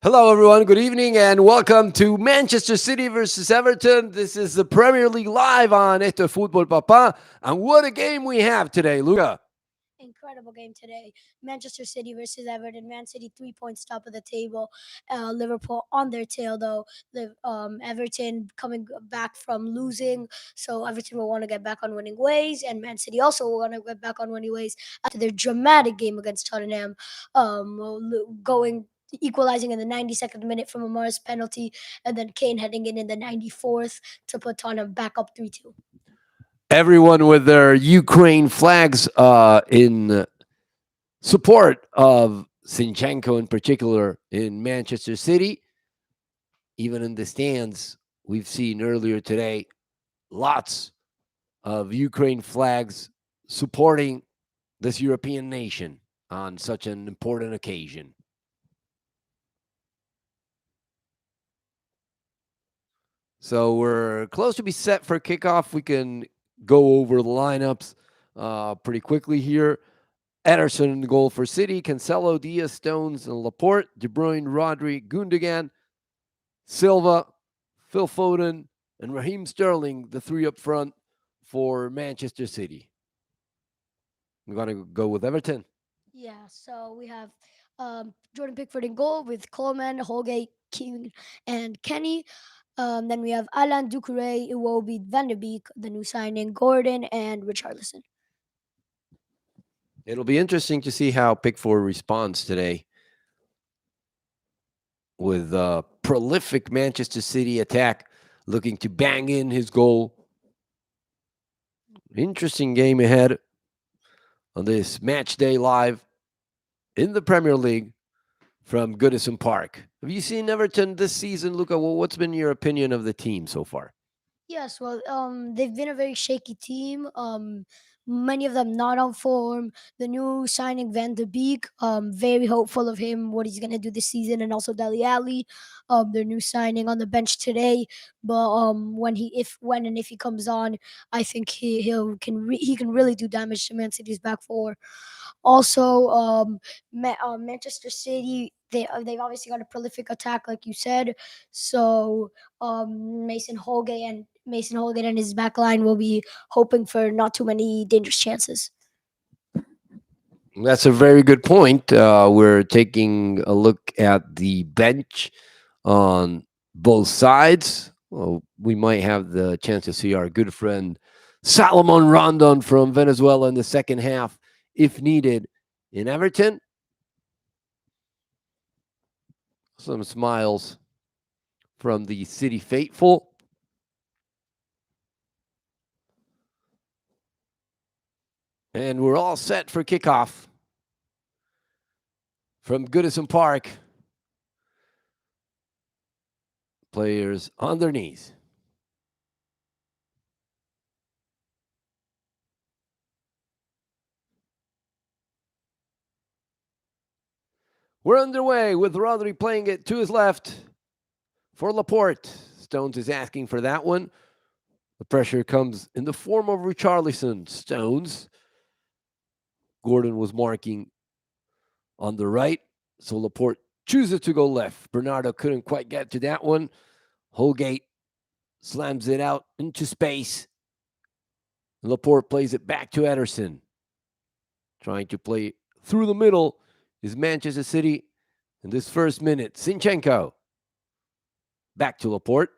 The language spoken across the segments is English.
Hello, everyone. Good evening, and welcome to Manchester City versus Everton. This is the Premier League live on Esto Football Papa. And what a game we have today, Luca. Incredible game today. Manchester City versus Everton. Man City 3 points top of the table. Liverpool on their tail though. Everton coming back from losing, so Everton will want to get back on winning ways, and Man City also will want to get back on winning ways after their dramatic game against Tottenham, going equalizing in the 92nd minute from a Morris penalty, and then Kane heading in the 94th to put Tottenham back up 3-2. Everyone with their Ukraine flags in support of Sinchenko in particular in Manchester City. Even in the stands, we've seen earlier today lots of Ukraine flags supporting this European nation on such an important occasion. So we're close to be set for kickoff. We can go over the lineups pretty quickly here. Ederson in the goal for City, Cancelo, Diaz, Stones, and Laporte, De Bruyne, Rodri, Gundogan, Silva, Phil Foden, and Raheem Sterling, the three up front for Manchester City. We're going to go with Everton. Yeah, so we have Jordan Pickford in goal with Coleman, Holgate, King, and Kenny. Then we have Alan Ducouré, Iwobi, Van der Beek, the new signing, Gordon, and Richarlison. It'll be interesting to see how Pickford responds today with a prolific Manchester City attack looking to bang in his goal. Interesting game ahead on this match day live in the Premier League from Goodison Park. Have you seen Everton this season, Luca? Well, what's been your opinion of the team so far? Yes, well, they've been a very shaky team. Many of them not on form. The new signing Van de Beek, very hopeful of him, what he's gonna do this season, and also Deli Ali, their new signing on the bench today. But when and if he comes on, I think he can really do damage to Man City's back four. Also, Manchester City, they've obviously got a prolific attack, like you said. So Mason Holgate and his back line will be hoping for not too many dangerous chances. That's a very good point. We're taking a look at the bench on both sides. Well, we might have the chance to see our good friend Salomon Rondon from Venezuela in the second half, if needed, in Everton. Some smiles from the City faithful. And we're all set for kickoff from Goodison Park. Players on their knees. We're underway with Rodri playing it to his left for Laporte. Stones is asking for that one. The pressure comes in the form of Richarlison. Stones. Gordon was marking on the right, so Laporte chooses to go left. Bernardo couldn't quite get to that one. Holgate slams it out into space. Laporte plays it back to Ederson. Trying to play through the middle is Manchester City in this first minute. Sinchenko. Back to Laporte.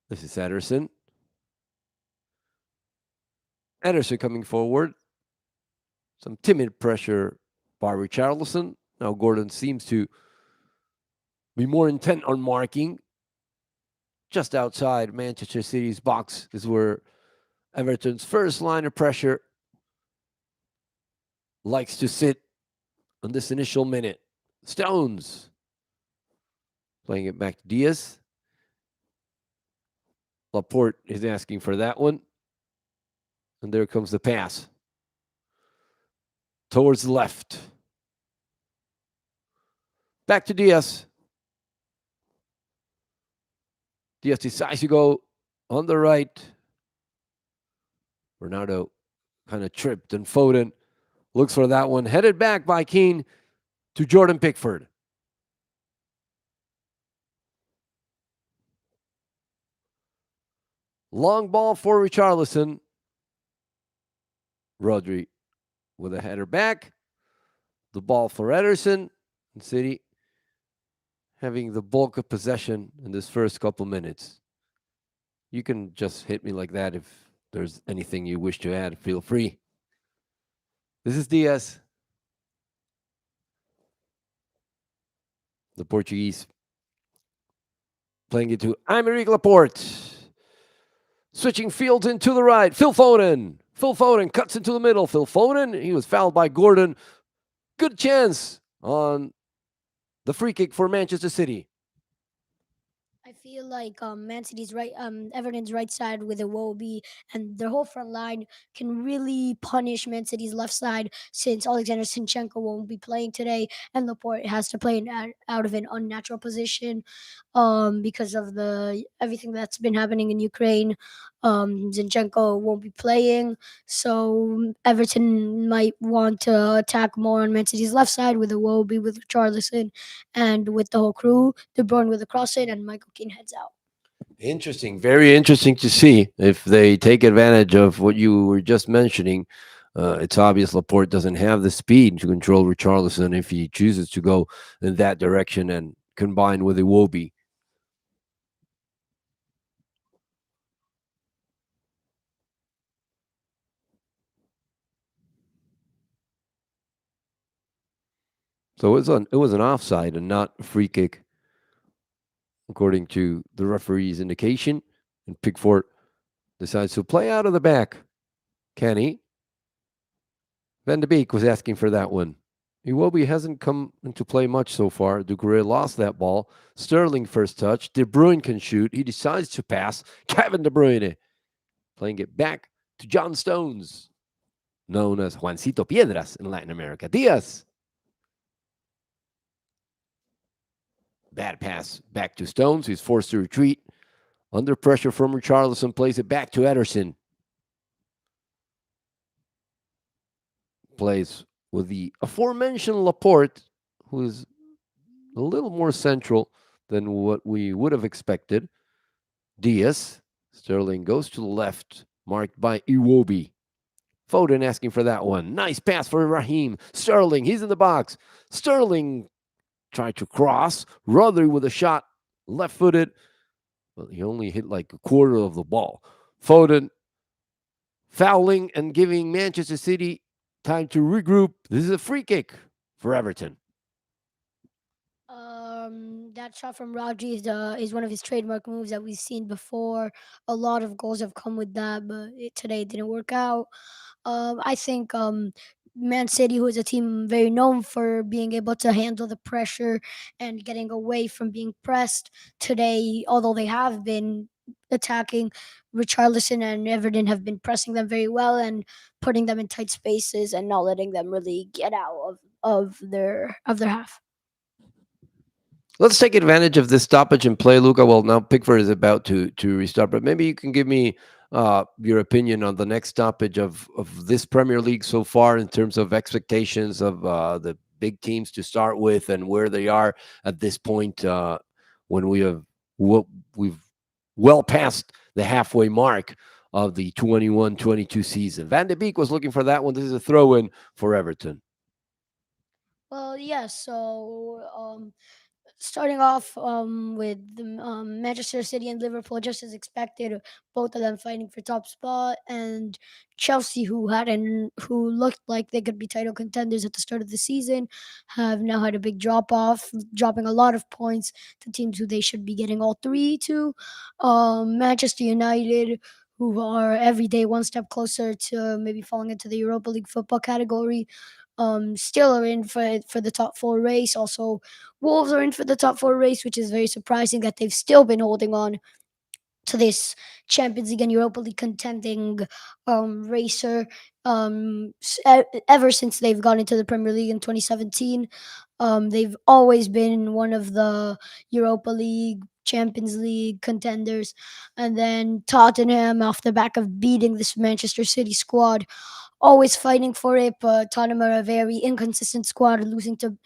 This is Ederson. Ederson coming forward. Some timid pressure by Richarlison. Now Gordon seems to be more intent on marking. Just outside Manchester City's box is where Everton's first line of pressure likes to sit on this initial minute. Stones playing it back to Diaz. Laporte is asking for that one. And there comes the pass. Towards the left. Back to Diaz. Diaz decides to go on the right. Bernardo kind of tripped, and Foden looks for that one. Headed back by Keane to Jordan Pickford. Long ball for Richarlison. Rodri with a header back. The ball for Ederson. And City having the bulk of possession in this first couple minutes. You can just hit me like that if there's anything you wish to add. Feel free. This is Diaz, the Portuguese, playing it to Aymeric Laporte. Switching fields into the right. Phil Foden. Phil Foden cuts into the middle. Phil Foden, he was fouled by Gordon. Good chance on the free kick for Manchester City. I feel like Man City's right, Everton's right side with Iwobi and their whole front line can really punish Man City's left side since Alexander Sinchenko won't be playing today and Laporte has to play out of an unnatural position, because of the everything that's been happening in Ukraine. Zinchenko won't be playing, so Everton might want to attack more on Man City's left side with Iwobi, with Charlison, and with the whole crew. De Bruyne with a cross in, and Michael Keane heads out. Interesting. Very interesting to see if they take advantage of what you were just mentioning. It's obvious Laporte doesn't have the speed to control Richarlison if he chooses to go in that direction and combine with Iwobi. So it was an offside and not a free kick, according to the referee's indication. And Pickford decides to play out of the back. Can he? Van de Beek was asking for that one. Iwobi hasn't come into play much so far. Ducouré lost that ball. Sterling first touch. De Bruyne can shoot. He decides to pass. Kevin De Bruyne playing it back to John Stones, known as Juancito Piedras in Latin America. Diaz. Bad pass back to Stones. He's forced to retreat. Under pressure from Richarlison, plays it back to Ederson. Plays with the aforementioned Laporte, who is a little more central than what we would have expected. Diaz. Sterling goes to the left, marked by Iwobi. Foden asking for that one. Nice pass for Raheem. Sterling, he's in the box. Sterling tried to cross. Rodri with a shot, left footed, but he only hit like a quarter of the ball. Foden fouling and giving Manchester City time to regroup. This is a free kick for Everton. That shot from Rodri is one of his trademark moves that we've seen before. A lot of goals have come with that, but today it didn't work out. I think Man City, who is a team very known for being able to handle the pressure and getting away from being pressed today, although they have been attacking, Richarlison and Everton have been pressing them very well and putting them in tight spaces and not letting them really get out of their half. Let's take advantage of this stoppage and play, Luca. Well, now Pickford is about to restart, but maybe you can give me your opinion on the next stoppage of this Premier League so far in terms of expectations of the big teams to start with and where they are at this point when we've well past the halfway mark of the 21-22 season. Van de Beek was looking for that one. This is a throw-in for Everton. Well, yes. So, starting off with Manchester City and Liverpool, just as expected, both of them fighting for top spot, and Chelsea, who looked like they could be title contenders at the start of the season, have now had a big drop off, dropping a lot of points to teams who they should be getting all three to. Manchester United, who are every day one step closer to maybe falling into the Europa League football category, still are in for the top four race. Also, Wolves are in for the top four race, which is very surprising that they've still been holding on to this Champions League and Europa League contending racer ever since they've gone into the Premier League in 2017. They've always been one of the Europa League, Champions League contenders. And then Tottenham, off the back of beating this Manchester City squad, always fighting for it, but Tottenham are a very inconsistent squad, losing to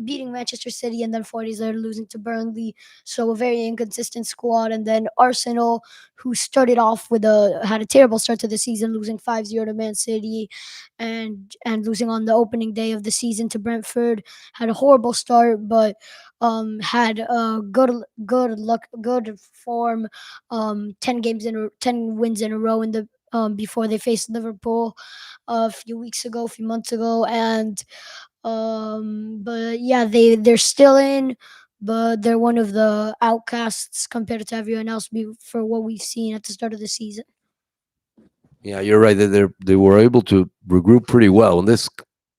beating Manchester City, and then 40s later losing to Burnley. So a very inconsistent squad. And then Arsenal, who started off with a had a terrible start to the season, losing 5-0 to Man City, and losing on the opening day of the season to Brentford. Had a horrible start, but had good form. 10 wins in a row in the before they faced Liverpool a few weeks ago, a few months ago, and but yeah, they're still in, but they're one of the outcasts compared to everyone else for what we've seen at the start of the season. Yeah, you're right. They were able to regroup pretty well. And this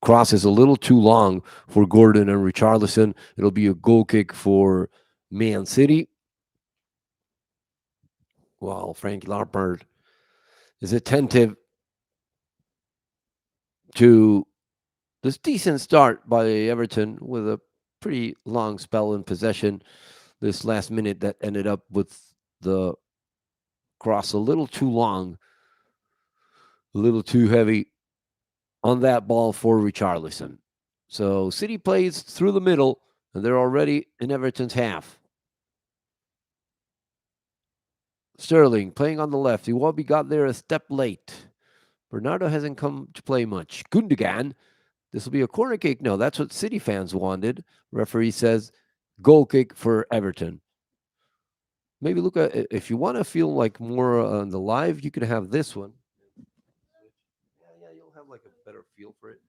cross is a little too long for Gordon and Richarlison. It'll be a goal kick for Man City. While Frank Lampard is attentive to this decent start by Everton with a pretty long spell in possession. This last minute that ended up with the cross a little too long, a little too heavy on that ball for Richarlison. So City plays through the middle, and they're already in Everton's half. Sterling playing on the left. Iwobi got there a step late. Bernardo hasn't come to play much. Gundogan, this will be a corner kick. No, that's what City fans wanted. Referee says goal kick for Everton. Maybe look at if you want to feel like more on the live, you could have this one. Yeah, you'll have like a better feel for it.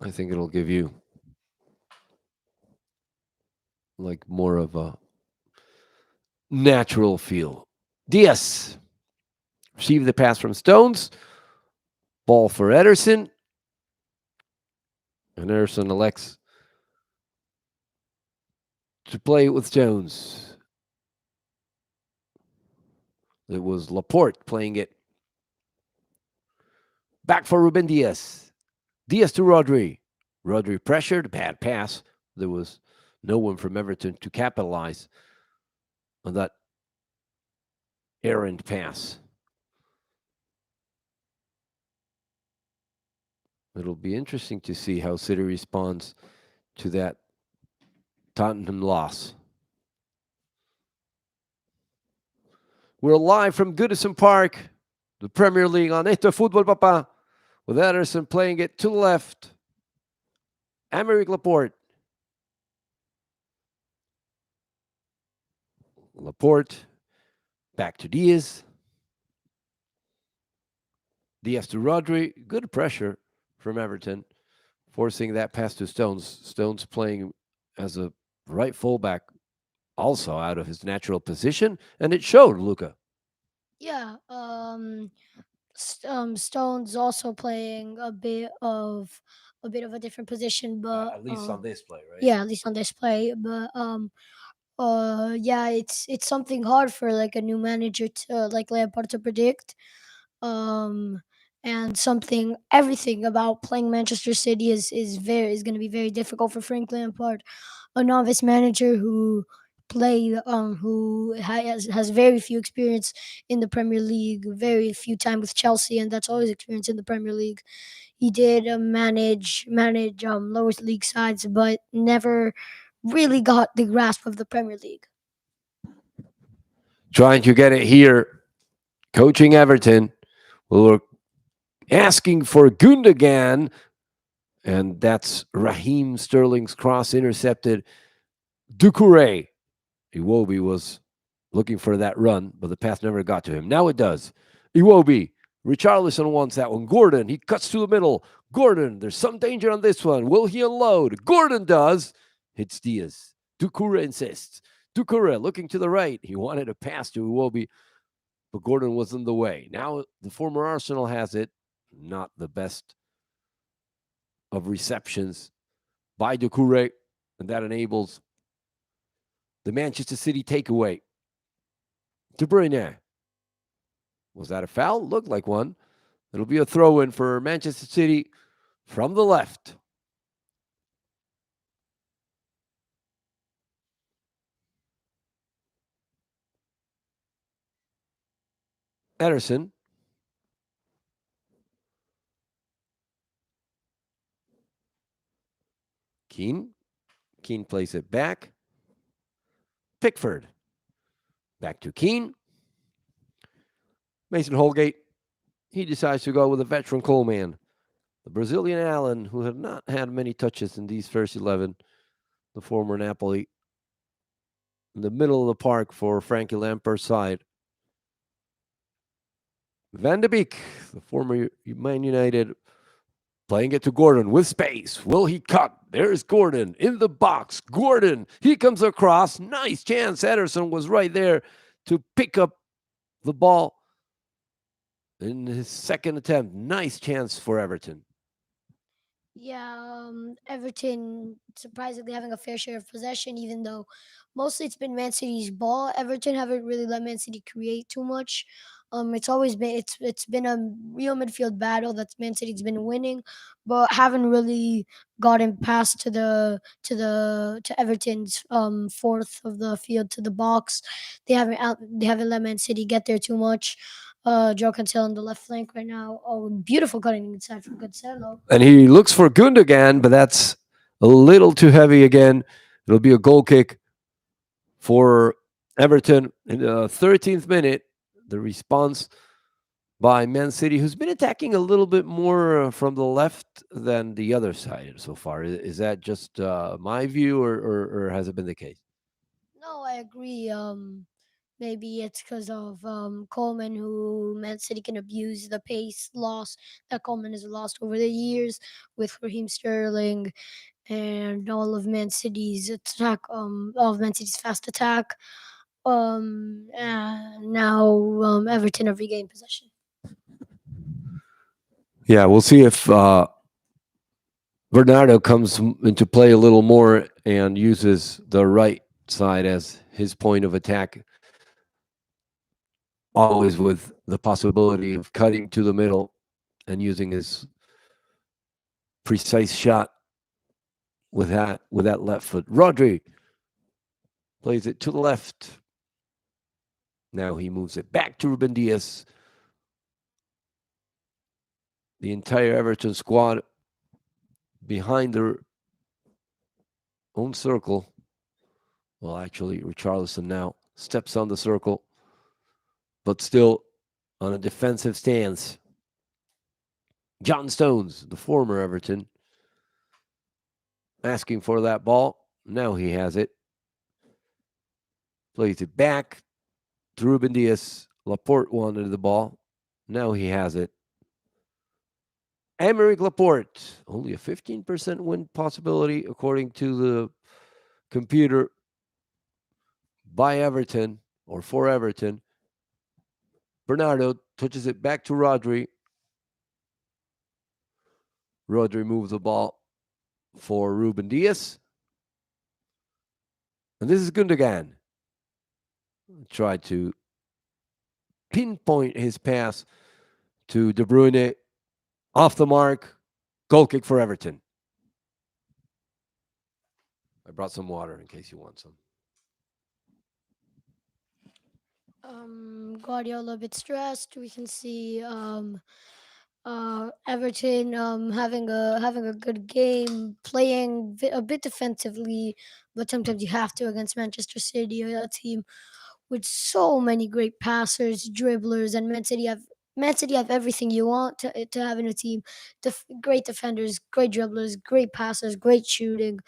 I think it'll give you like more of a natural feel. Diaz received the pass from Stones. Ball for Ederson. And Ederson elects to play with Stones. It was Laporte playing it. Back for Ruben Diaz. Diaz to Rodri. Rodri pressured, bad pass. There was no one from Everton to capitalize on that errant pass. It'll be interesting to see how City responds to that Tottenham loss. We're live from Goodison Park, the Premier League on Esto Football Papa, with Ederson playing it to the left. Aymeric Laporte. Laporte back to Diaz. Diaz to Rodri. Good pressure from Everton, forcing that pass to Stones. Stones playing as a right fullback, also out of his natural position, and it showed, Luca. Yeah, Stone's also playing a bit of a different position, but At least on this play, right? yeah, at least on display. But yeah, it's something hard for like a new manager to like Lampard to predict. Um, and something everything about playing Manchester City is going to be very difficult for Frank Lampard, a novice manager who has very few experience in the Premier League, very few time with Chelsea, and that's all his experience in the Premier League. He did manage lower league sides, but never really got the grasp of the Premier League. Trying to get it here, coaching Everton. We were asking for Gundogan, and that's Raheem Sterling's cross intercepted. Doucouré. Iwobi was looking for that run, but the pass never got to him. Now it does. Iwobi. Richarlison wants that one. Gordon, he cuts to the middle. Gordon, there's some danger on this one. Will he unload? Gordon does. Hits Diaz. Doucouré insists. Doucouré looking to the right. He wanted a pass to Iwobi, but Gordon was in the way. Now the former Arsenal has it. Not the best of receptions by Doucouré, and that enables the Manchester City takeaway. De Bruyne. Was that a foul? Looked like one. It'll be a throw in for Manchester City from the left. Ederson. Keane. Keane plays it back. Pickford. Back to Keane. Mason Holgate. He decides to go with a veteran Coleman. The Brazilian Allen, who had not had many touches in these first 11, the former Napoli, in the middle of the park for Frankie Lampard's side. Van de Beek, the former Man United, playing it to Gordon with space. Will he cut? There's Gordon in the box. Gordon, he comes across. Nice chance. Ederson was right there to pick up the ball in his second attempt. Nice chance for Everton. Yeah, Everton surprisingly having a fair share of possession, even though mostly it's been Man City's ball. Everton haven't really let Man City create too much. It's always been it's been a real midfield battle that Man City's been winning, but haven't really gotten past to Everton's fourth of the field to the box. They haven't let Man City get there too much. Joe Cancelo on the left flank right now. Oh, beautiful cutting inside from Cancelo. And he looks for Gundogan, but that's a little too heavy again. It'll be a goal kick for Everton in the 13th minute. The response by Man City, who's been attacking a little bit more from the left than the other side so far. Is that just my view, or has it been the case? No, I agree. Maybe it's because of Coleman, who Man City can abuse the pace loss that Coleman has lost over the years with Raheem Sterling and all of Man City's attack, all of Man City's fast attack. And now Everton have regained possession. Yeah, we'll see if Bernardo comes into play a little more and uses the right side as his point of attack, always with the possibility of cutting to the middle and using his precise shot with that left foot. Rodri plays it to the left. Now he moves it back to Ruben Diaz. The entire Everton squad behind their own circle. Well, actually, Richarlison now steps on the circle, but still on a defensive stance. John Stones, the former Everton, asking for that ball. Now he has it. Plays it back to Ruben Diaz. Laporte wanted the ball. Now he has it. Aymeric Laporte, only a 15% win possibility according to the computer by Everton or for Everton. Bernardo touches it back to Rodri. Rodri moves the ball for Ruben Diaz. And this is Gundogan. Tried to pinpoint his pass to De Bruyne. Off the mark. Goal kick for Everton. I brought some water in case you want some. Guardiola a bit stressed. We can see Everton having a good game, playing a bit defensively, but sometimes you have to against Manchester City, a team with so many great passers, dribblers, and Man City have everything you want to have in a team. Great defenders, great dribblers, great passers, great shooting.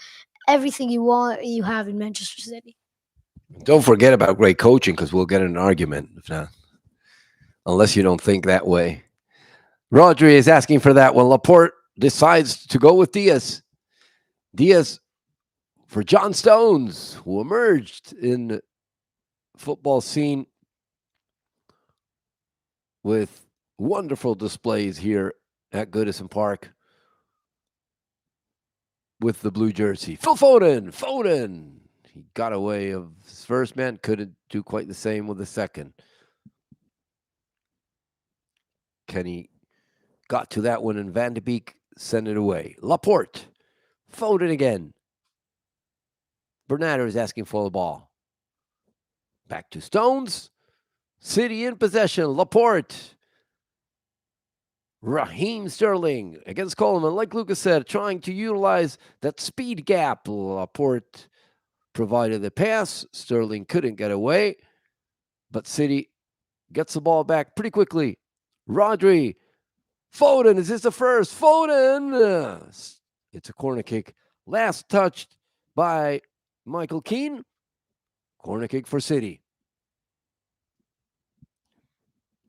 Everything you want, you have in Manchester City. Don't forget about great coaching because we'll get in an argument if not, unless you don't think that way. Rodri is asking for that one. Laporte decides to go with Diaz. Diaz for John Stones, who emerged in the football scene with wonderful displays here at Goodison Park with the blue jersey. Phil Foden. Foden. He got away of his first man. Couldn't do quite the same with the second. Kenny got to that one, and Van de Beek sent it away. Laporte. Foden again. Bernardo is asking for the ball. Back to Stones. City in possession. Laporte. Raheem Sterling against Coleman. Like Lucas said, trying to utilize that speed gap. Laporte provided the pass. Sterling couldn't get away, but City gets the ball back pretty quickly. Rodri, Foden, is this the first? Foden! It's a corner kick. Last touched by Michael Keane. Corner kick for City.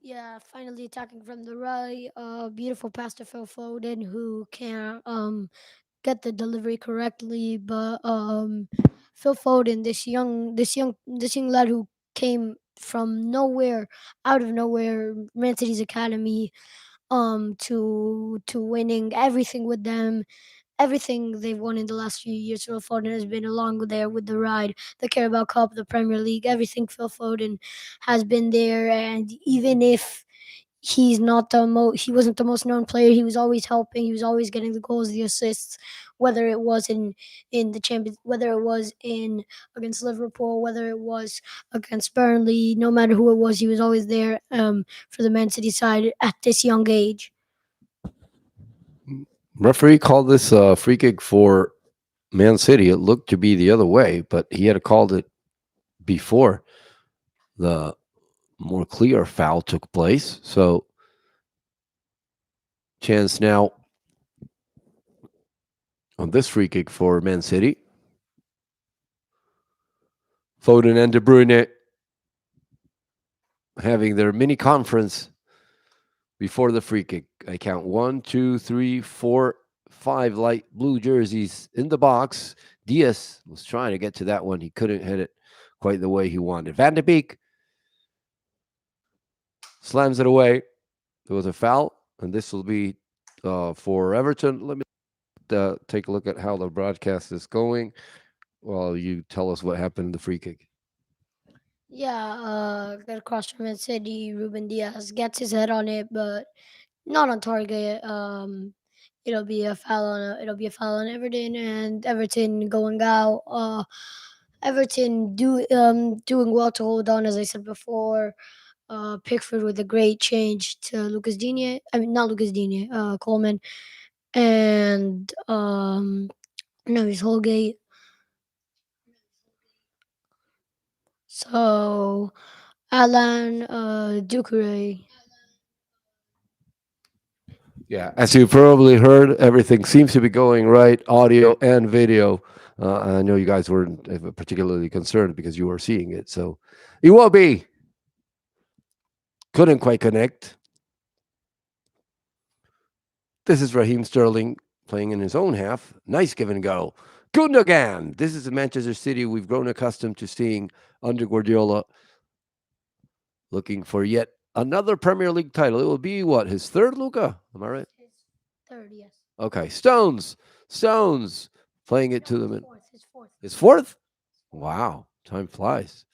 Yeah, finally attacking from the right. Beautiful pass to Phil Foden, who can get the delivery correctly. But Phil Foden, this young lad who came from nowhere, out of nowhere, Man City's academy, to winning everything with them, everything they've won in the last few years. Phil Foden has been along there with the ride, the Carabao Cup, the Premier League, everything. Phil Foden has been there, and even if he wasn't the most known player, he was always helping, he was always getting the goals, the assists, whether it was in the champions, whether it was in against Liverpool, whether it was against Burnley, no matter who it was, he was always there for the Man City side at this young age. Referee called this a free kick for Man City. It looked to be the other way, but he had called it before the more clear foul took place. So, chance now on this free kick for Man City. Foden and De Bruyne having their mini conference before the free kick. I count 1, 2, 3, 4, 5 light blue jerseys in the box. Diaz was trying to get to that one. He couldn't hit it quite the way he wanted. Van de Beek slams it away. There was a foul, and this will be for Everton. Let me take a look at how the broadcast is going while you tell us what happened in the free kick. Yeah, got across from Man City. Ruben Diaz gets his head on it, but not on target. It'll be a foul on Everton, and Everton going out. Everton doing well to hold on, as I said before. Pickford with a great change to Lucas Digne. I mean, not Lucas Digne. Coleman and no, he's Holgate. So Alan Ducure. Yeah, as you probably heard, everything seems to be going right, audio and video. I know you guys weren't particularly concerned because you were seeing it. So, Iwobi couldn't quite connect. This is Raheem Sterling playing in his own half. Nice give and go. Gundogan. This is the Manchester City we've grown accustomed to seeing under Guardiola, looking for yet another Premier League title. It will be what, his third, Luca? Am I right? His third, yes. Okay. Stones playing it to No, them. his fourth. His fourth. His fourth? Wow. Time flies.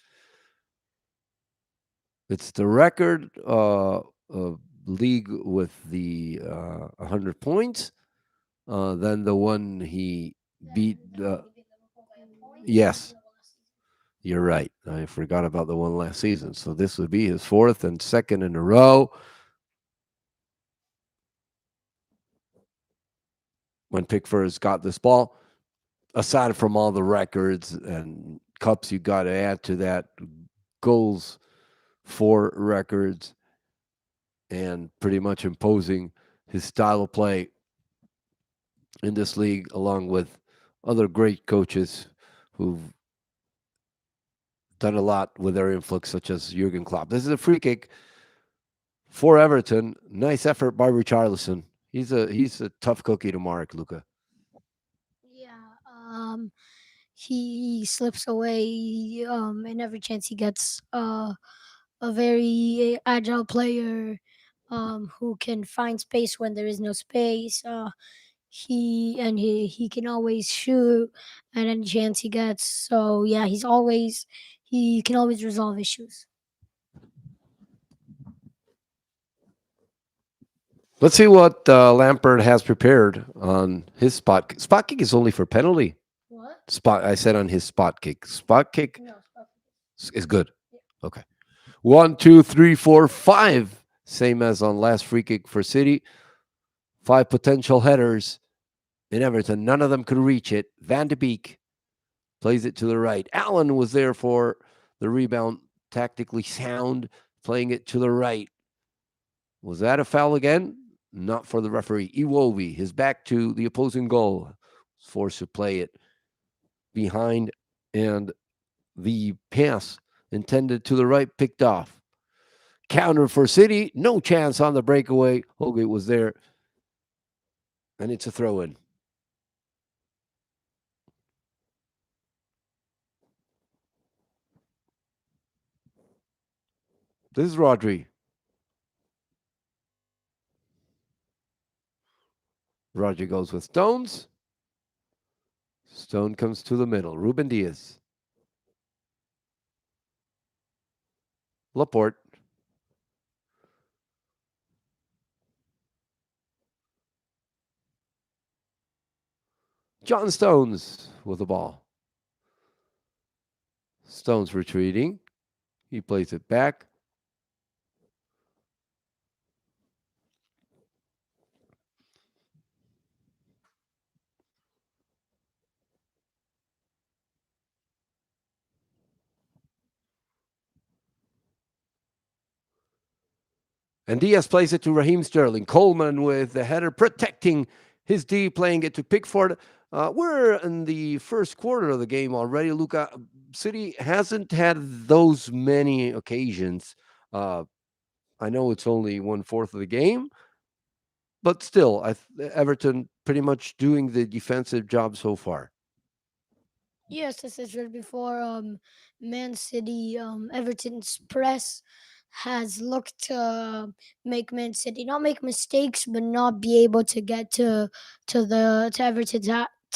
It's the record league with the 100 points. Then the one he beat. Yes, you're right. I forgot about the one last season. So this would be his fourth and second in a row. When Pickford's got this ball, aside from all the records and cups you got to add to that, goals for records, and pretty much imposing his style of play in this league, along with other great coaches who've done a lot with their influx, such as Jurgen Klopp. This is a free kick for Everton. Nice effort by Richarlison. He's a tough cookie to mark, Luca. Yeah. He slips away in every chance he gets. A very agile player who can find space when there is no space. He can always shoot at any chance he gets. So yeah, he can always resolve issues. Let's see what Lampard has prepared on his spot. Spot kick is only for penalty. What? Spot. I said on his spot kick. Spot kick No. is good. Okay. 1, 2, 3, 4, 5. Same as on last free kick for City. 5 potential headers in Everton. None of them could reach it. Van de Beek plays it to the right. Allen was there for the rebound, tactically sound, playing it to the right. Was that a foul again? Not for the referee. Iwobi, his back to the opposing goal, was forced to play it behind, and the pass intended to the right picked off. Counter for City, no chance on the breakaway. Holgate was there, and it's a throw in. This is Rodri. Rodri goes with Stones. Stone comes to the middle. Ruben Diaz. Laporte. John Stones with the ball. Stones retreating. He plays it back. And Diaz plays it to Raheem Sterling. Coleman with the header protecting his D, playing it to Pickford. We're in the first quarter of the game already. Luca, City hasn't had those many occasions. I know it's only 1/4 of the game, but still, Everton pretty much doing the defensive job so far. Yes, as I said before, Man City, Everton's press has looked to make Man City not make mistakes, but not be able to get to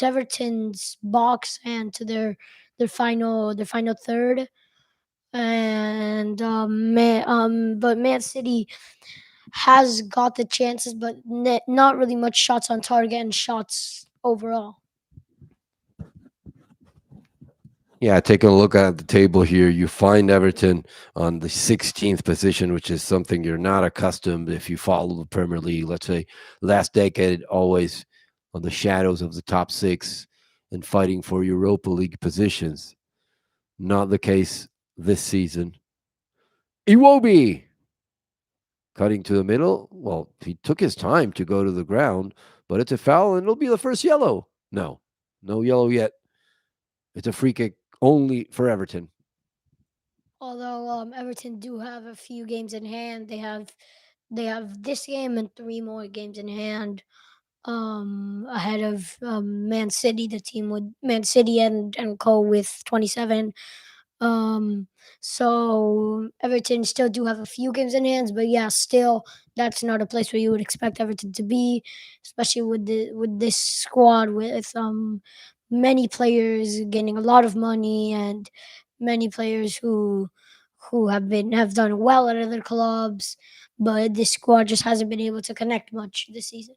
Everton's box and to their final third. And but Man City has got the chances, but not really much shots on target and shots overall. Yeah, taking a look at the table here, you find Everton on the 16th position, which is something you're not accustomed if you follow the Premier League. Let's say last decade, always on the shadows of the top six and fighting for Europa League positions. Not the case this season. Iwobi cutting to the middle. Well, he took his time to go to the ground, but it's a foul and it'll be the first yellow. No, no yellow yet. It's a free kick only for Everton. Although Everton do have a few games in hand, they have this game and three more games in hand ahead of Man City, the team with Man City and Co with 27. Um, so Everton still do have a few games in hands, but yeah, still that's not a place where you would expect Everton to be, especially with this squad with many players getting a lot of money and many players who have done well at other clubs, but this squad just hasn't been able to connect much this season.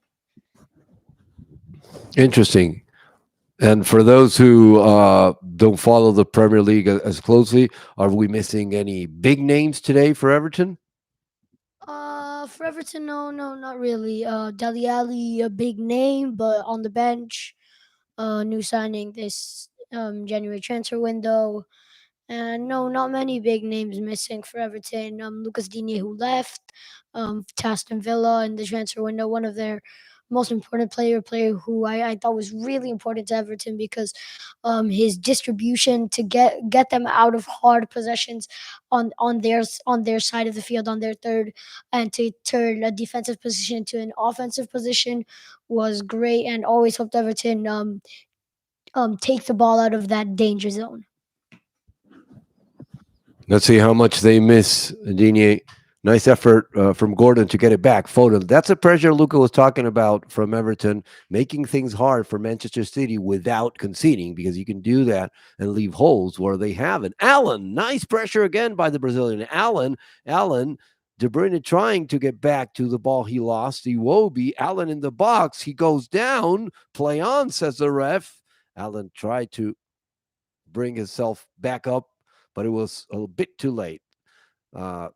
Interesting. And for those who don't follow the Premier League as closely, are we missing any big names today for Everton? For Everton, no, no, not really. Deli Ali, a big name, but on the bench. New signing this January transfer window. And no, not many big names missing for Everton. Lucas Digne, who left to Aston Villa in the transfer window, one of their most important player who I thought was really important to Everton because his distribution to get them out of hard possessions on their side of the field on their third and to turn a defensive position to an offensive position was great and always helped Everton take the ball out of that danger zone. Let's see how much they miss Digne. Nice effort from Gordon to get it back. Foden. That's the pressure Luca was talking about from Everton, making things hard for Manchester City without conceding, because you can do that and leave holes where they haven't. Allen, nice pressure again by the Brazilian. Allen, De Bruyne trying to get back to the ball he lost. Iwobi, Allen in the box. He goes down. Play on, says the ref. Allen tried to bring himself back up, but it was a bit too late. Uh,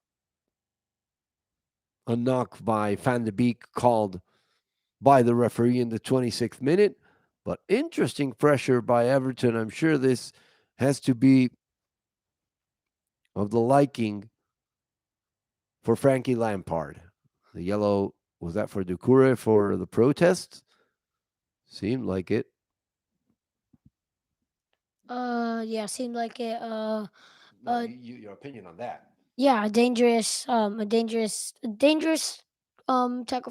a knock by Van de Beek called by the referee in the 26th minute. But interesting pressure by Everton. I'm sure this has to be of the liking for Frankie Lampard. The yellow, was that for Ducouré for the protest? Seemed like it. Yeah, seemed like it. No, Uh, your opinion on that. yeah, a dangerous tackle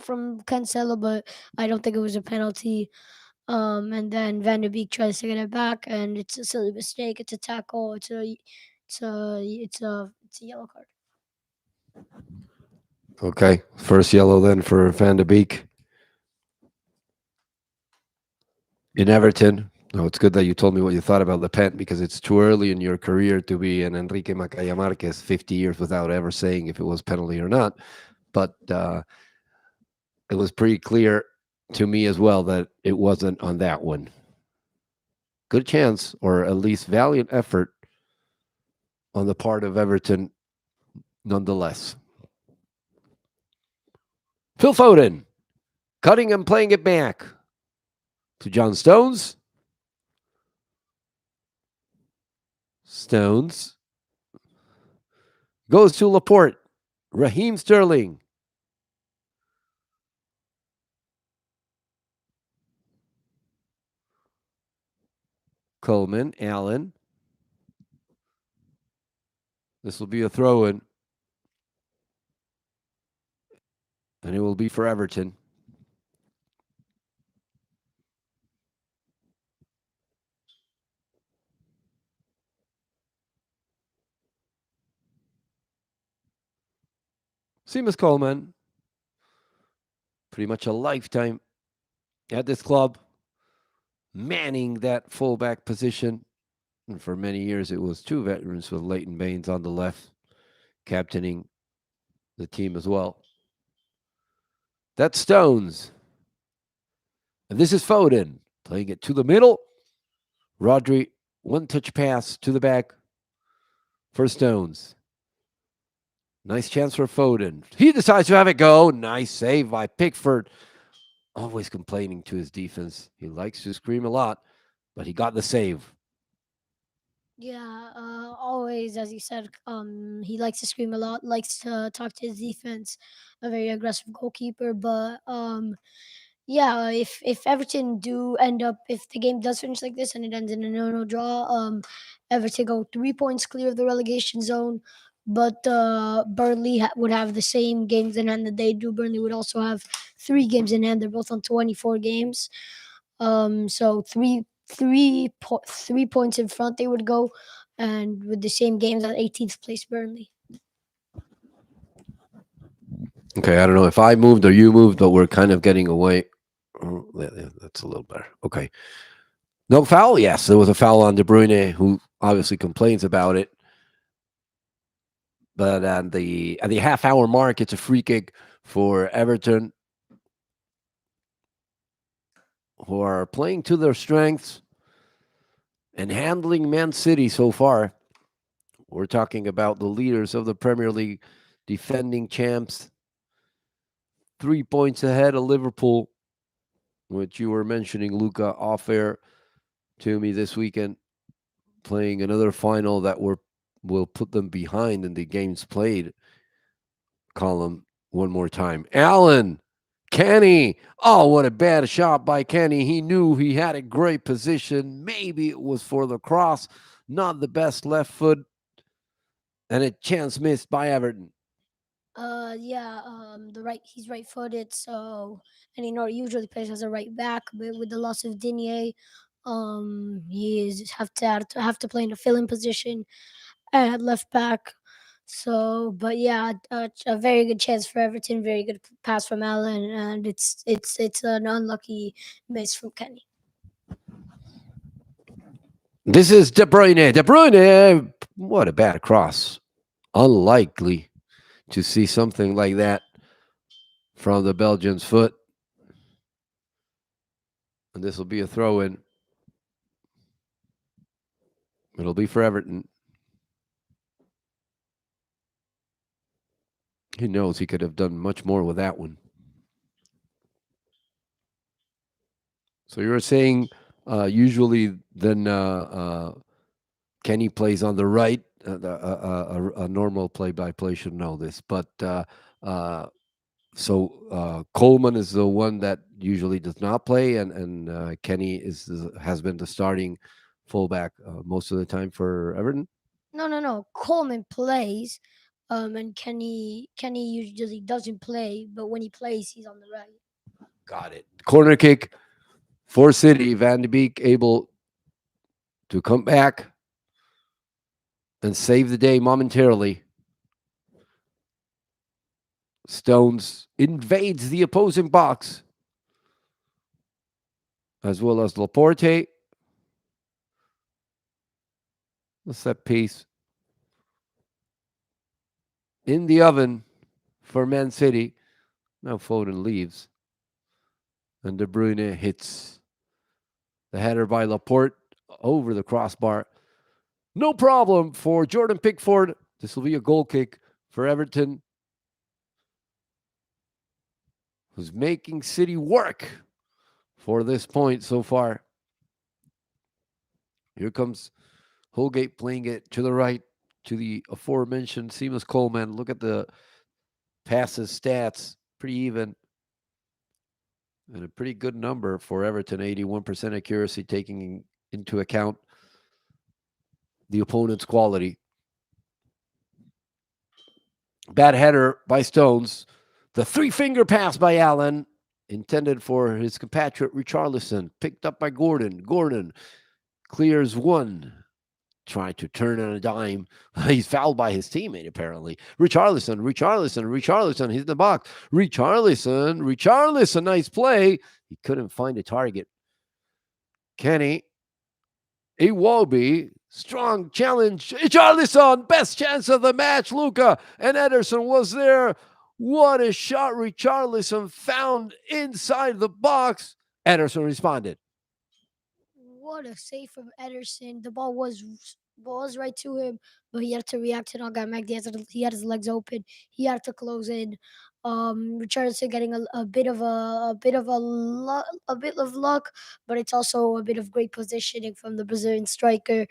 from Cancelo, but I don't think it was a penalty. And then Van der Beek tries to get it back, and it's a silly mistake. It's a tackle. It's a yellow card. Okay, first yellow then for Van de Beek in Everton. No, it's good that you told me what you thought about the pen because it's too early in your career to be an Enrique Macaya Marquez 50 years without ever saying if it was penalty or not. But it was pretty clear to me as well that it wasn't on that one. Good chance, or at least valiant effort on the part of Everton, nonetheless. Phil Foden cutting and playing it back to John Stones. Stones goes to Laporte. Raheem Sterling. Coleman. Allen. This will be a throw in, and it will be for Everton. Seamus Coleman, pretty much a lifetime at this club, manning that fullback position. And for many years, it was two veterans with Leighton Baines on the left, captaining the team as well. That's Stones. And this is Foden playing it to the middle. Rodri, one touch pass to the back for Stones. Nice chance for Foden. He decides to have it go. Nice save by Pickford. Always complaining to his defense. He likes to scream a lot, but he got the save. Yeah, always, as you said, he likes to scream a lot, likes to talk to his defense. A very aggressive goalkeeper, but yeah, if Everton do end up, if the game does finish like this and it ends in a no draw, Everton go 3 points clear of the relegation zone. But Burnley would have the same games in hand that they do. Burnley would also have 3 games in hand. They're both on 24 games. So 3 points in front they would go, and with the same games at 18th place Burnley. Okay, I don't know if I moved or you moved, but we're kind of getting away. Oh, that's a little better. Okay. No foul? Yes, there was a foul on De Bruyne, who obviously complains about it. But at the half hour mark, it's a free kick for Everton, who are playing to their strengths and handling Man City so far. We're talking about the leaders of the Premier League, defending champs, 3 points ahead of Liverpool, which you were mentioning, Luca, off air to me this weekend, playing another final that will put them behind in the games played column one more time. Allen, Kenny. Oh, what a bad shot by Kenny. He knew he had a great position. Maybe it was for the cross, not the best left foot, and a chance missed by Everton. Yeah, he's right-footed, so and usually plays as a right back, but with the loss of Digne, he is have to play in a fill-in position at left back. So, but yeah, a very good chance for Everton, very good pass from Allen, and it's an unlucky miss from Kenny. This is De Bruyne. De Bruyne, what a bad cross. Unlikely to see something like that from the Belgian's foot. And this will be a throw in. It'll be for Everton. He knows he could have done much more with that one. So you were saying usually then Kenny plays on the right. A normal play-by-play should know this, but uh, Coleman is the one that usually does not play, and Kenny has been the starting fullback most of the time for Everton. No, no, no. Coleman plays, and Kenny usually doesn't play, but when he plays, he's on the right. Got it. Corner kick for City. Van de Beek able to come back and save the day momentarily. Stones invades the opposing box, as well as Laporte. The set piece in the oven for Man City. Now Foden leaves, and De Bruyne hits the header by Laporte over the crossbar. No problem for Jordan Pickford. This will be a goal kick for Everton, who's making City work for this point so far. Here comes Holgate playing it to the right to the aforementioned Seamus Coleman. Look at the passes stats. Pretty even and a pretty good number for Everton. 81% accuracy, taking into account the opponent's quality. Bad header by Stones. The three-finger pass by Allen, intended for his compatriot Richarlison, picked up by Gordon. Gordon clears one, trying to turn on a dime. He's fouled by his teammate, apparently. Richarlison, he's in the box. Richarlison, nice play. He couldn't find a target. Kenny, Iwobi, strong challenge. Richarlison, best chance of the match. Luca and Ederson was there. What a shot Richarlison found inside the box. Ederson responded. What a save from Ederson. The ball was right to him, but he had to react to Naga Magdi. He had his legs open. He had to close in. Richardson getting a bit of luck, but it's also a bit of great positioning from the Brazilian striker.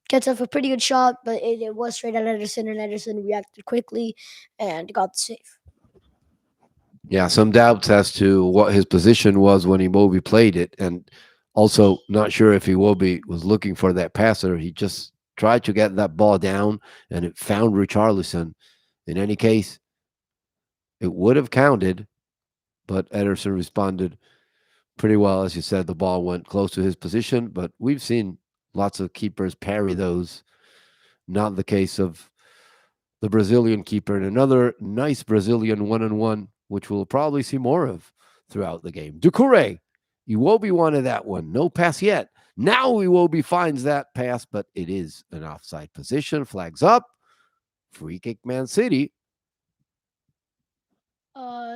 Gets off a pretty good shot, but it was straight at Ederson, and Ederson reacted quickly and got the save. Yeah, some doubts as to what his position was when Iwobi played it, and also not sure if Iwobi was looking for that passer. He just tried to get that ball down, and it found Richarlison. In any case, it would have counted, but Ederson responded pretty well. As you said, the ball went close to his position, but we've seen lots of keepers parry those. Not the case of the Brazilian keeper. And another nice Brazilian one-on-one, which we'll probably see more of throughout the game. Doucouré, Iwobi wanted that one. No pass yet. Now Iwobi finds that pass, but it is an offside position. Flags up. Free kick Man City.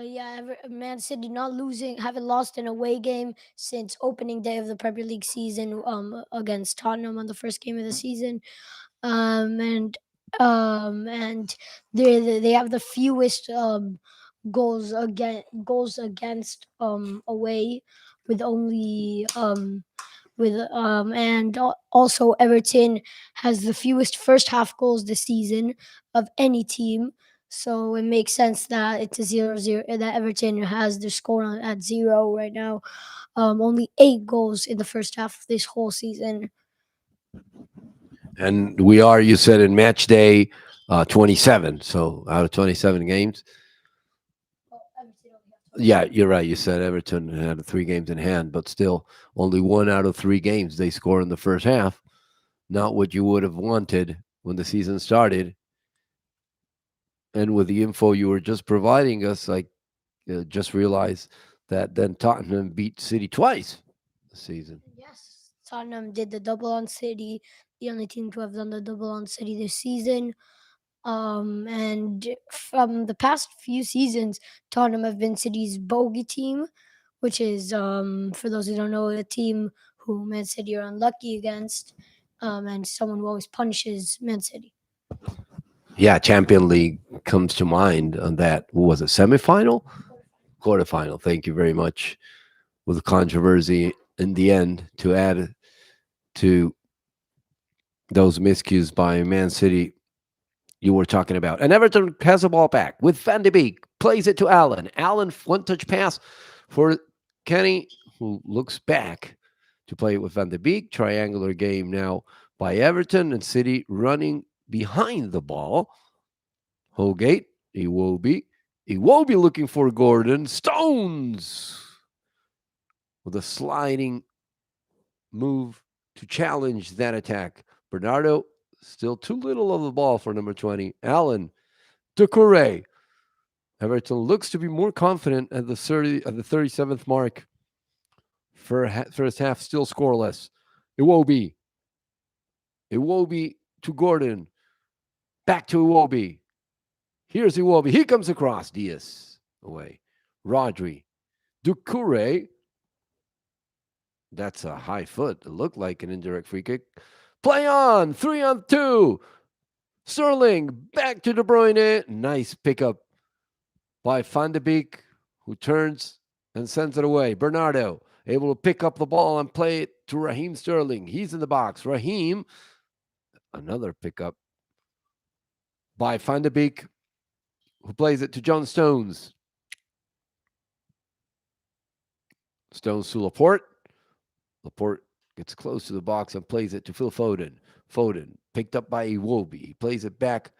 Yeah, Man City not losing, haven't lost an away game since opening day of the Premier League season against Tottenham on the first game of the season. And they have the fewest goals against away with only with and also Everton has the fewest first half goals this season of any team. So it makes sense that it's a 0-0 that Everton has their score at 0 right now. Only 8 goals in the first half of this whole season. And we are, you said, in match day 27. So out of 27 games. Yeah, you're right. You said Everton had 3 games in hand, but still only 1 out of 3 games they score in the first half. Not what you would have wanted when the season started. And with the info you were just providing us, I just realized that then Tottenham beat City twice this season. Yes, Tottenham did the double on City, the only team to have done the double on City this season. And from the past few seasons, Tottenham have been City's bogey team, which is, for those who don't know, a team who Man City are unlucky against, and someone who always punishes Man City. Yeah, Champion League comes to mind on that. What was it, semifinal? Quarterfinal. Thank you very much. with controversy in the end to add to those miscues by Man City you were talking about. And Everton has the ball back with Van de Beek, plays it to Allen. Allen, one touch pass for Kenny, who looks back to play it with Van de Beek. Triangular game now by Everton and City running behind the ball. Holgate, Iwobi. Iwobi looking for Gordon. Stones with a sliding move to challenge that attack. Bernardo still too little of the ball for number 20. Allen, Doucouré. Everton looks to be more confident at the 37th mark. First half still scoreless. Iwobi. Iwobi to Gordon. Back to Iwobi. Here's Iwobi. He comes across. Diaz away. Rodri. Doucouré. That's a high foot. It looked like an indirect free kick. Play on. 3-on-2. Sterling. Back to De Bruyne. Nice pickup by Van de Beek, who turns and sends it away. Bernardo able to pick up the ball and play it to Raheem Sterling. He's in the box. Raheem, another pickup by Van de Beek, who plays it to John Stones. Stones to Laporte. Laporte gets close to the box and plays it to Phil Foden. Foden picked up by Iwobi. He plays it back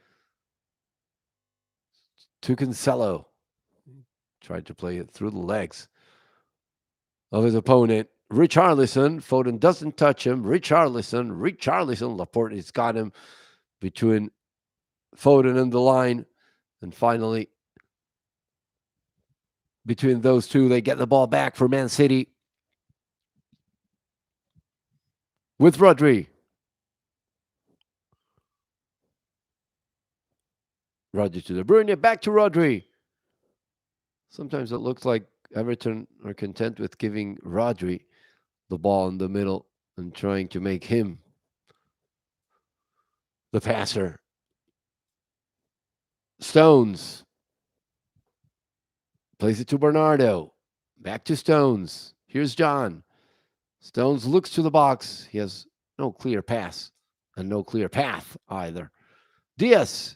to Cancelo. Tried to play it through the legs of his opponent. Richarlison. Foden doesn't touch him. Richarlison. Laporte has got him between Foden and the line. And finally, between those two, they get the ball back for Man City with Rodri. Rodri to De Bruyne. Back to Rodri. Sometimes it looks like Everton are content with giving Rodri the ball in the middle and trying to make him the passer. Stones plays it to Bernardo. Back to Stones. Here's John. Stones looks to the box. He has no clear pass and no clear path either. Diaz.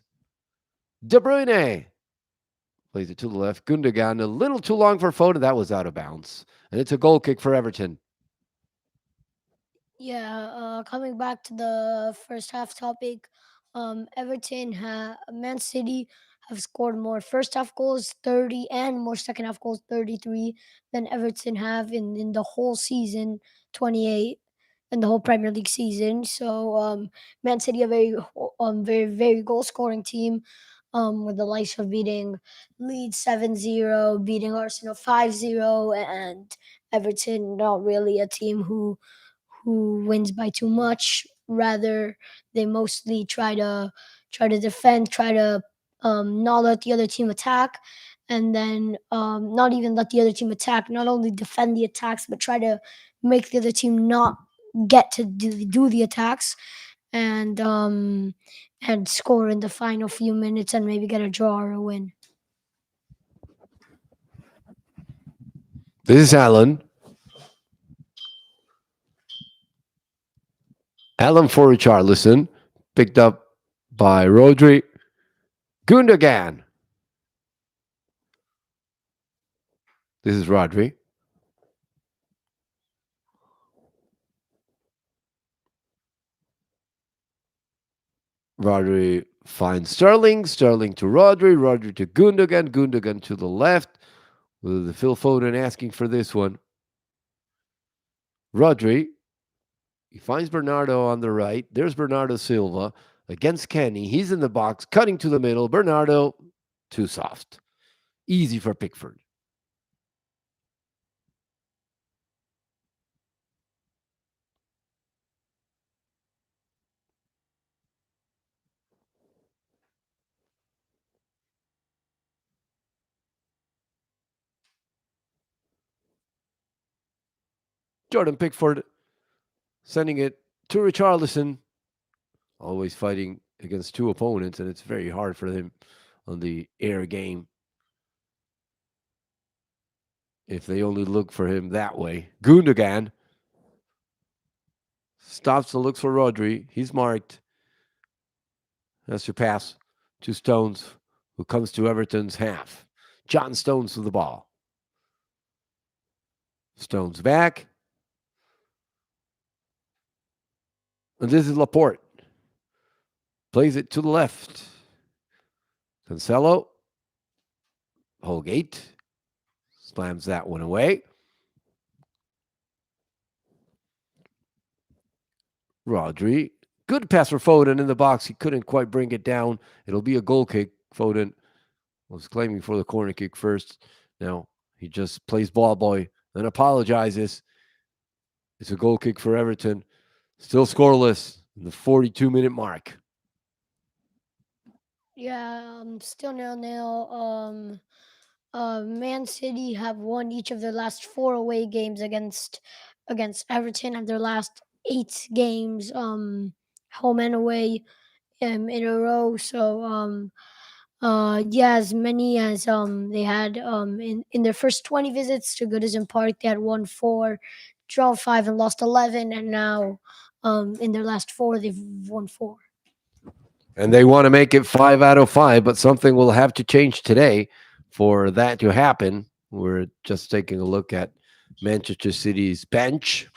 De Bruyne plays it to the left. Gundogan, a little too long for Foden. That was out of bounds. And it's a goal kick for Everton. Yeah, coming back to the first half topic, Man City have scored more first half goals, 30, and more second half goals, 33, than Everton have in the whole season, 28, in the whole Premier League season. So, Man City, a very goal scoring team, with the likes of beating Leeds 7-0, beating Arsenal 5-0, and Everton, not really a team who wins by too much. Rather, they mostly try to defend, try to not let the other team attack, and then not even let the other team attack. Not only defend the attacks, but try to make the other team not get to do the attacks, and score in the final few minutes and maybe get a draw or a win. This is Allen. Allen for Richarlison. Picked up by Rodri. Gundogan. This is Rodri. Rodri finds Sterling. Sterling to Rodri. Rodri to Gundogan. Gundogan to the left. With Phil Foden asking for this one. Rodri. He finds Bernardo on the right. There's Bernardo Silva against Kenny. He's in the box, cutting to the middle. Bernardo, too soft. Easy for Pickford. Jordan Pickford sending it to Richarlison. Always fighting against two opponents, and it's very hard for him on the air game. if they only look for him that way. Gundogan stops and looks for Rodri. He's marked. That's your pass to Stones, who comes to Everton's half. John Stones with the ball. Stones back. And this is Laporte. Plays it to the left. Cancelo. Holgate. Slams that one away. Rodri. Good pass for Foden in the box. He couldn't quite bring it down. It'll be a goal kick. Foden was claiming for the corner kick first. Now he just plays ball boy and apologizes. It's a goal kick for Everton. Still scoreless in the 42-minute mark. Yeah, still 0-0. Man City have won each of their last four away games against Everton, and their last 8 games home and away in a row. So yeah, as many as they had in their first 20 visits to Goodison Park, they had won 4, drawn 5, and lost 11, and now in their last 4 they've won 4. And they want to make it 5 out of 5, but something will have to change today for that to happen. We're just taking a look at Manchester City's bench.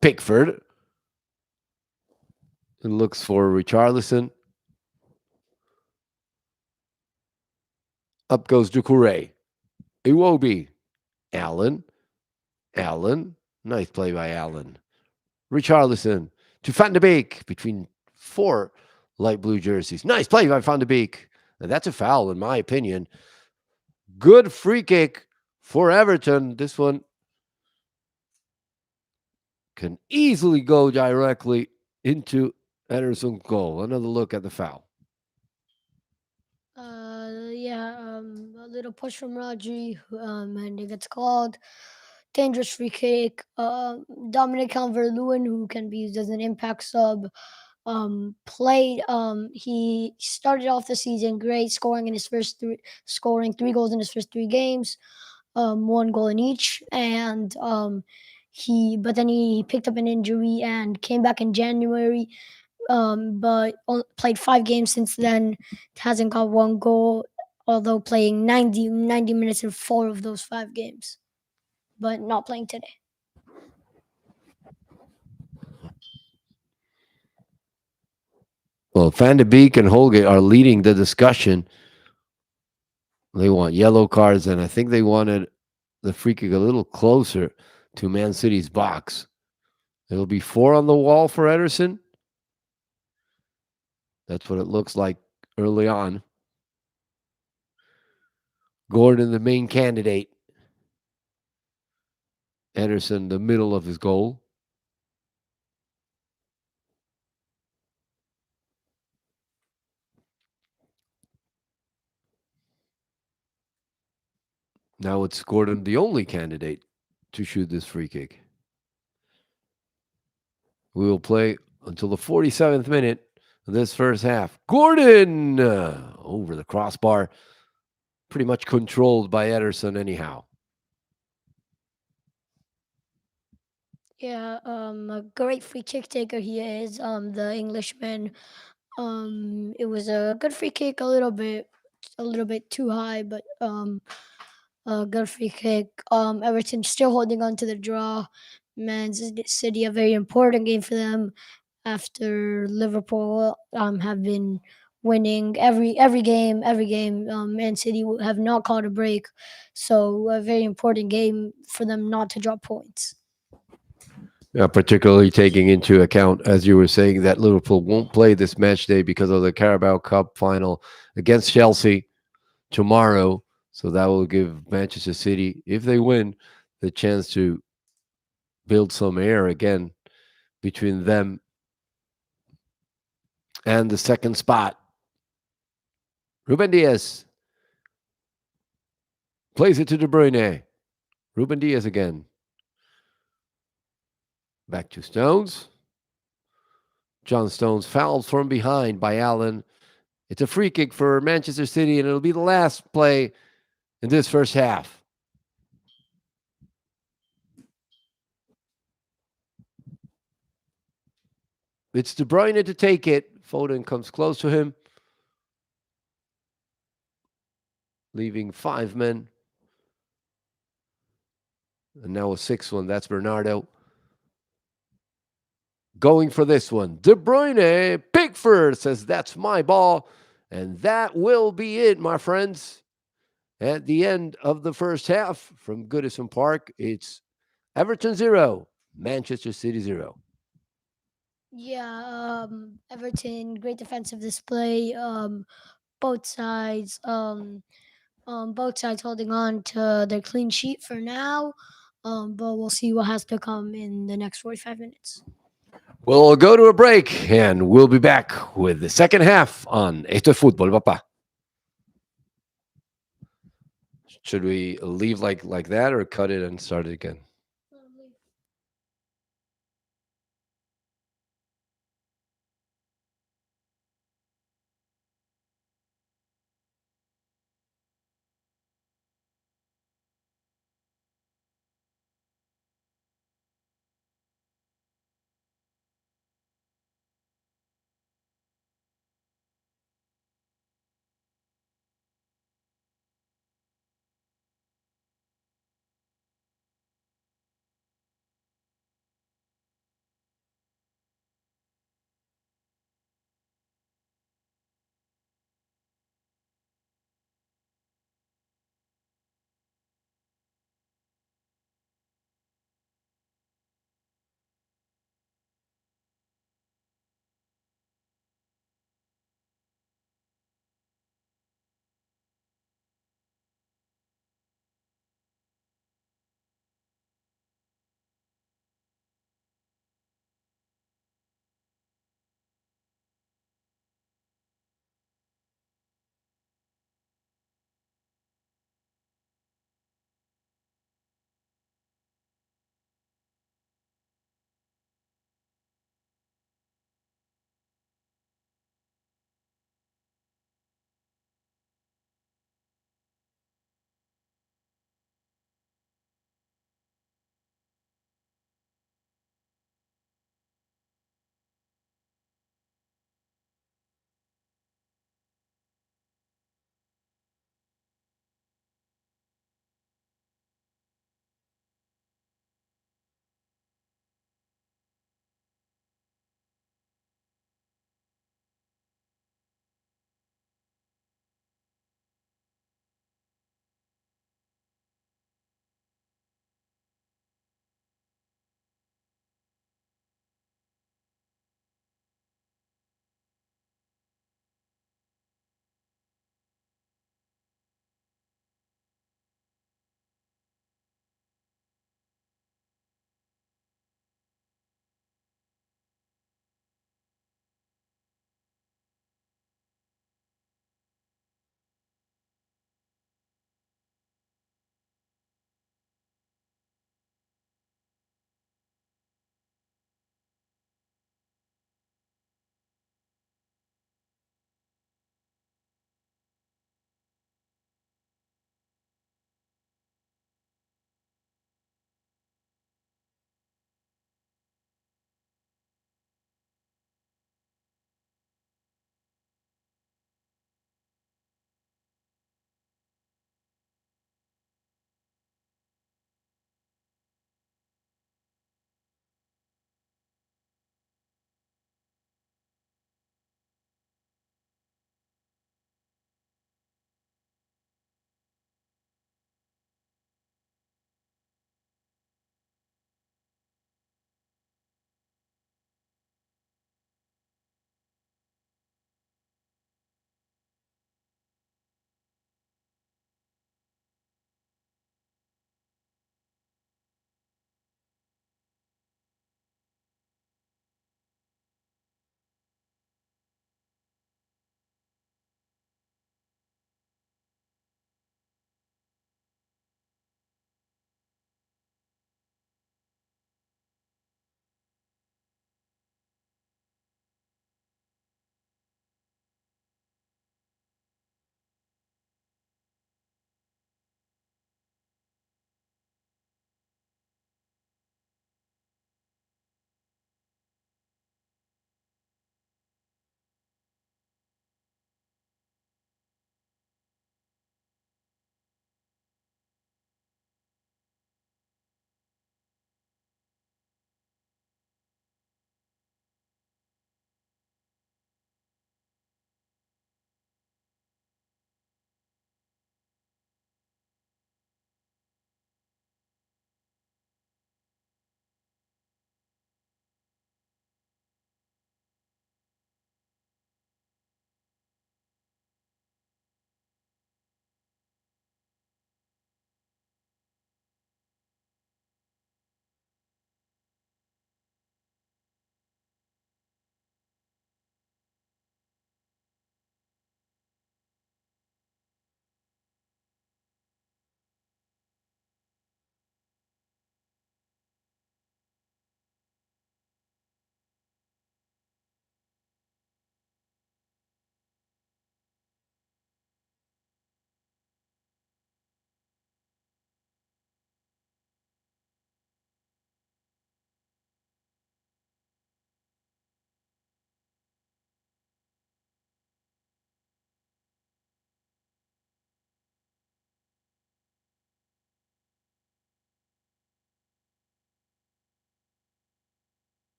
Pickford. It looks for Richarlison. Up goes Doucouré. Iwobi. Allen. Allen. Nice play by Allen. Richarlison to Van de Beek between 4 light blue jerseys. Nice play by Van de Beek. And that's a foul, in my opinion. Good free kick for Everton. This one can easily go directly into Ederson's goal. Another look at the foul. Yeah, a little push from Rodri, and it gets called. Dangerous free kick. Dominic Calvert-Lewin, who can be used as an impact sub, played. He started off the season great, scoring 3 goals in his first 3 games, 1 goal in each, and but then he picked up an injury and came back in January. But played 5 games since then. Hasn't got 1 goal, although playing 90 minutes in 4 of those 5 games, but not playing today. Well, Van de Beek and Holgate are leading the discussion. They want yellow cards, and I think they wanted the free kick a little closer to Man City's box. It'll be 4 on the wall for Ederson. That's what it looks like early on. Gordon, the main candidate. Ederson, the middle of his goal. Now it's Gordon, the only candidate to shoot this free kick. We will play until the 47th minute of this first half. Gordon over the crossbar. Pretty much controlled by Ederson anyhow. Yeah, a great free kick taker he is. The Englishman. It was a good free kick, a little bit too high, but a good free kick. Everton still holding on to the draw. Man City, a very important game for them after Liverpool have been winning every game. Man City have not caught a break, so a very important game for them not to drop points. Particularly taking into account, as you were saying, that Liverpool won't play this match day because of the Carabao Cup final against Chelsea tomorrow. So that will give Manchester City, if they win, the chance to build some air again between them and the second spot. Ruben Diaz plays it to De Bruyne. Ruben Diaz again. Back to Stones. John Stones fouled from behind by Allen. It's a free kick for Manchester City, and it'll be the last play in this first half. It's De Bruyne to take it. Foden comes close to him, leaving 5 men. And now a sixth one. That's Bernardo. Going for this one. De Bruyne, Pickford says, that's my ball. And that will be it, my friends. At the end of the first half from Goodison Park, it's Everton 0, Manchester City 0. Yeah, Everton, great defensive display. Both sides, both sides holding on to their clean sheet for now. But we'll see what has to come in the next 45 minutes. We'll go to a break and we'll be back with the second half on Esto es Fútbol, papá. Should we leave like that or cut it and start it again?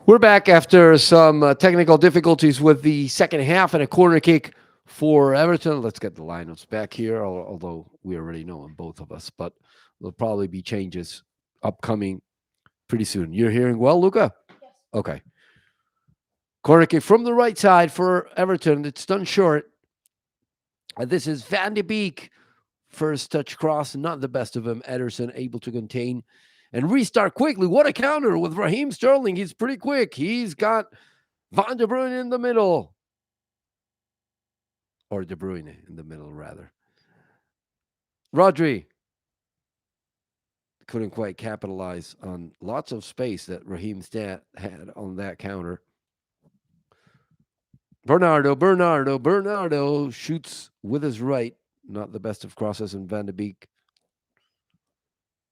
We're back after some technical difficulties with the second half and a corner kick for Everton. Let's get the lineups back here, although we already know them, both of us, but there'll probably be changes upcoming pretty soon. You're hearing well, Luca? Okay. Corner kick from the right side for Everton. It's done short. This is Van de Beek. First touch cross, not the best of him. Ederson able to contain and restart quickly. What a counter with Raheem Sterling. He's pretty quick. He's got Van de Bruyne in the middle. Or De Bruyne in the middle, rather. Rodri couldn't quite capitalize on lots of space that Raheem Stat had on that counter. Bernardo shoots with his right. Not the best of crosses, and Van de Beek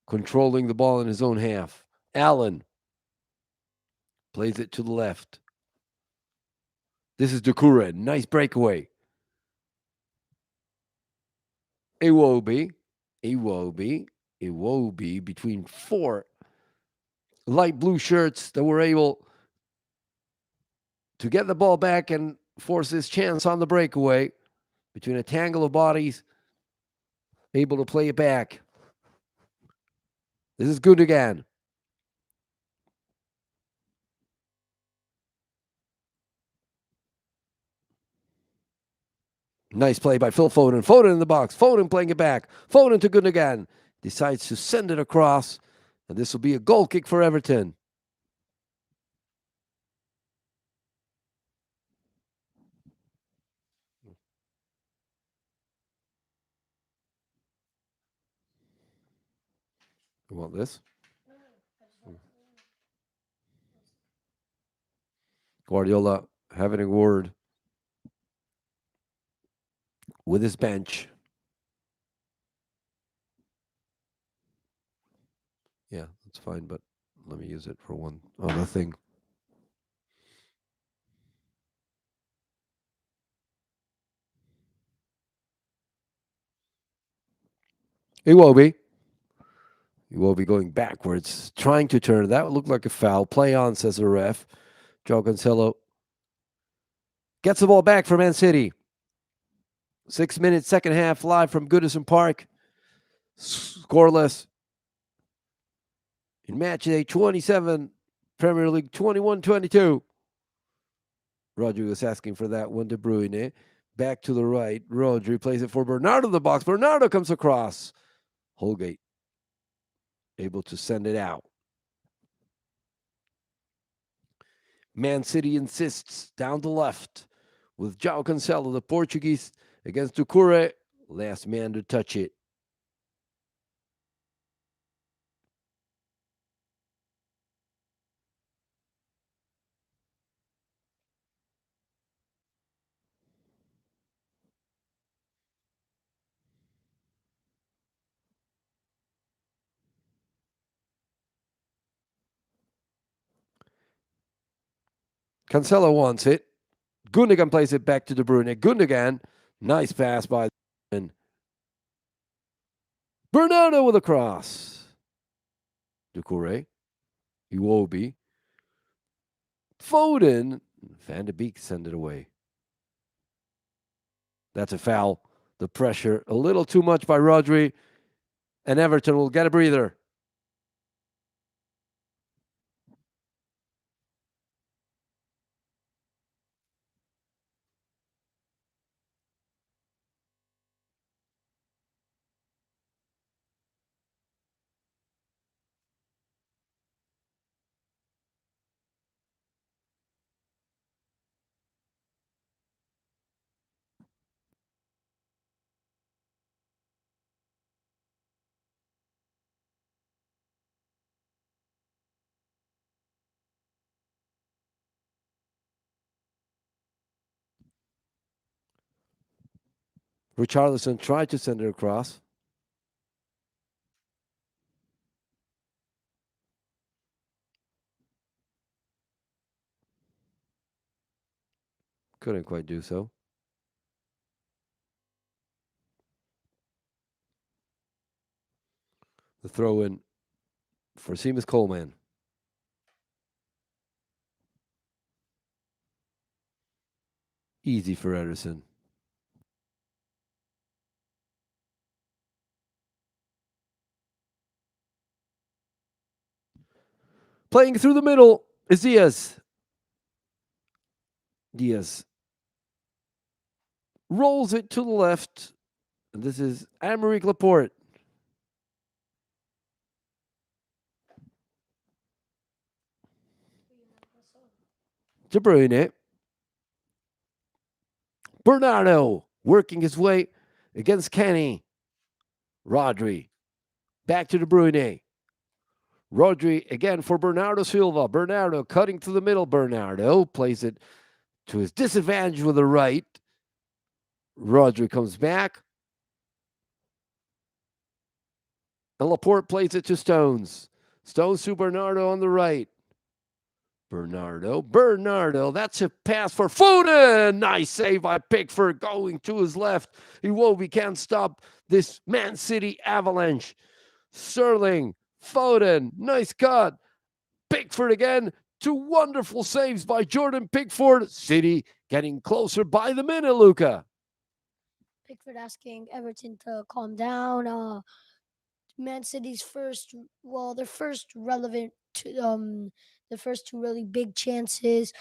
controlling the ball in his own half. Allen plays it to the left. This is Doucouré. Nice breakaway. Iwobi between four light blue shirts that were able to get the ball back and force this chance on the breakaway between a tangle of bodies, able to play it back. This is Gundogan. Nice play by Phil Foden. Foden in the box. Foden playing it back. Foden to Gundogan. Decides to send it across. And this will be a goal kick for Everton. You want this? Guardiola having a word with his bench. Yeah, that's fine, but let me use it for one other thing. He will be. He will be going backwards, trying to turn. That would look like a foul. Play on, says the ref. Joe Cancelo gets the ball back for Man City. 6 minutes, second half, live from Goodison Park. Scoreless. In match day 27, Premier League 21-22. Rodri was asking for that one. De Bruyne. Back to the right. Rodri plays it for Bernardo in the box. Bernardo comes across. Holgate able to send it out. Man City insists down the left with João Cancelo, the Portuguese, against Doucouré. Last man to touch it. Cancelo wants it. Gundogan plays it back to De Bruyne. Gundogan, nice pass by Bernardo with a cross. Doucouré, Iwobi, Foden, Van de Beek send it away. That's a foul. The pressure a little too much by Rodri, and Everton will get a breather. Richarlison tried to send it across. Couldn't quite do so. The throw in for Seamus Coleman. Easy for Ederson. Playing through the middle is Diaz. Diaz rolls it to the left. And this is Aymeric Laporte. De Bruyne. Bernardo working his way against Kenny. Rodri. Back to De Bruyne. Rodri again for Bernardo Silva. Bernardo cutting through the middle. Bernardo plays it to his disadvantage with the right. Rodri comes back. And Laporte plays it to Stones. Stones to Bernardo on the right. Bernardo, that's a pass for Foden. Nice save by Pickford going to his left. Iwobi can't stop this Man City avalanche. Sterling, Foden, nice cut. Pickford again. Two wonderful saves by Jordan Pickford. City getting closer by the minute, Luca. Pickford asking Everton to calm down. Man City's first, well, their first relevant, the first two really big chances.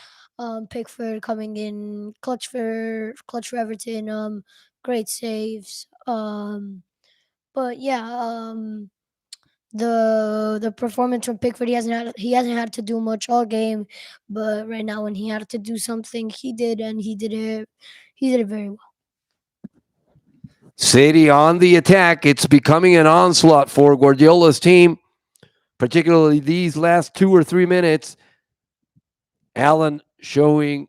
Pickford coming in clutch for Everton. Great saves. But yeah, the performance from Pickford, he hasn't had to do much all game, but right now when he had to do something, he did, and he did it very well. City on the attack. It's becoming an onslaught for Guardiola's team, particularly these last 2 or 3 minutes. Allen showing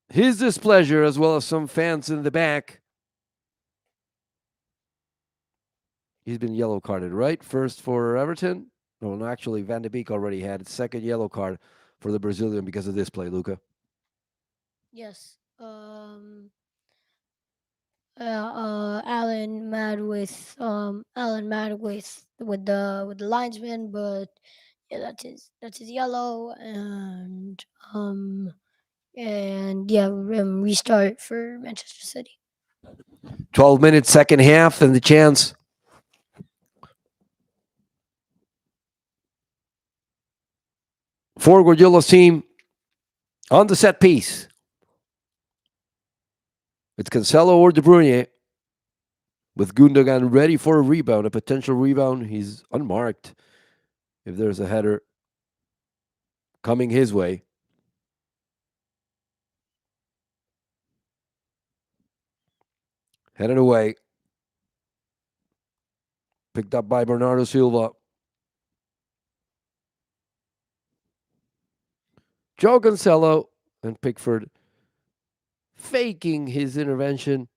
his displeasure as well as some fans in the back. He's been yellow carded, right? First for Everton. No, actually, Van de Beek already had his second yellow card for the Brazilian because of this play, Luca. Yes. Alan mad with the linesman, but yeah, that's his yellow, and yeah, restart for Manchester City. 12 minutes, second half, and the chance for Guardiola's team on the set piece. It's Cancelo or De Bruyne with Gundogan ready for a rebound, a potential rebound. He's unmarked if there's a header coming his way. Headed away. Picked up by Bernardo Silva. Joe Cancelo and Pickford faking his intervention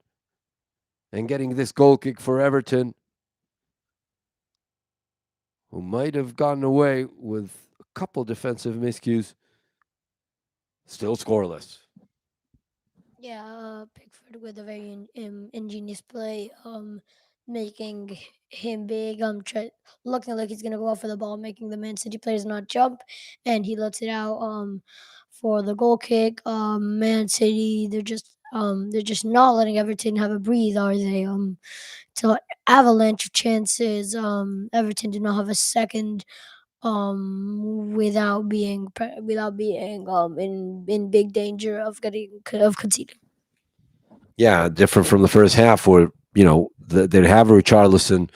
and getting this goal kick for Everton, who might have gotten away with a couple defensive miscues. Still scoreless. Yeah, Pickford with a very ingenious play, making him big, looking like he's gonna go out for the ball, making the Man City players not jump, and he lets it out for the goal kick. Man City, they're just not letting Everton have a breathe, are they? It's an avalanche of chances. Everton did not have a second without being in big danger of conceding. Yeah, different from the first half where, they'd have Richarlison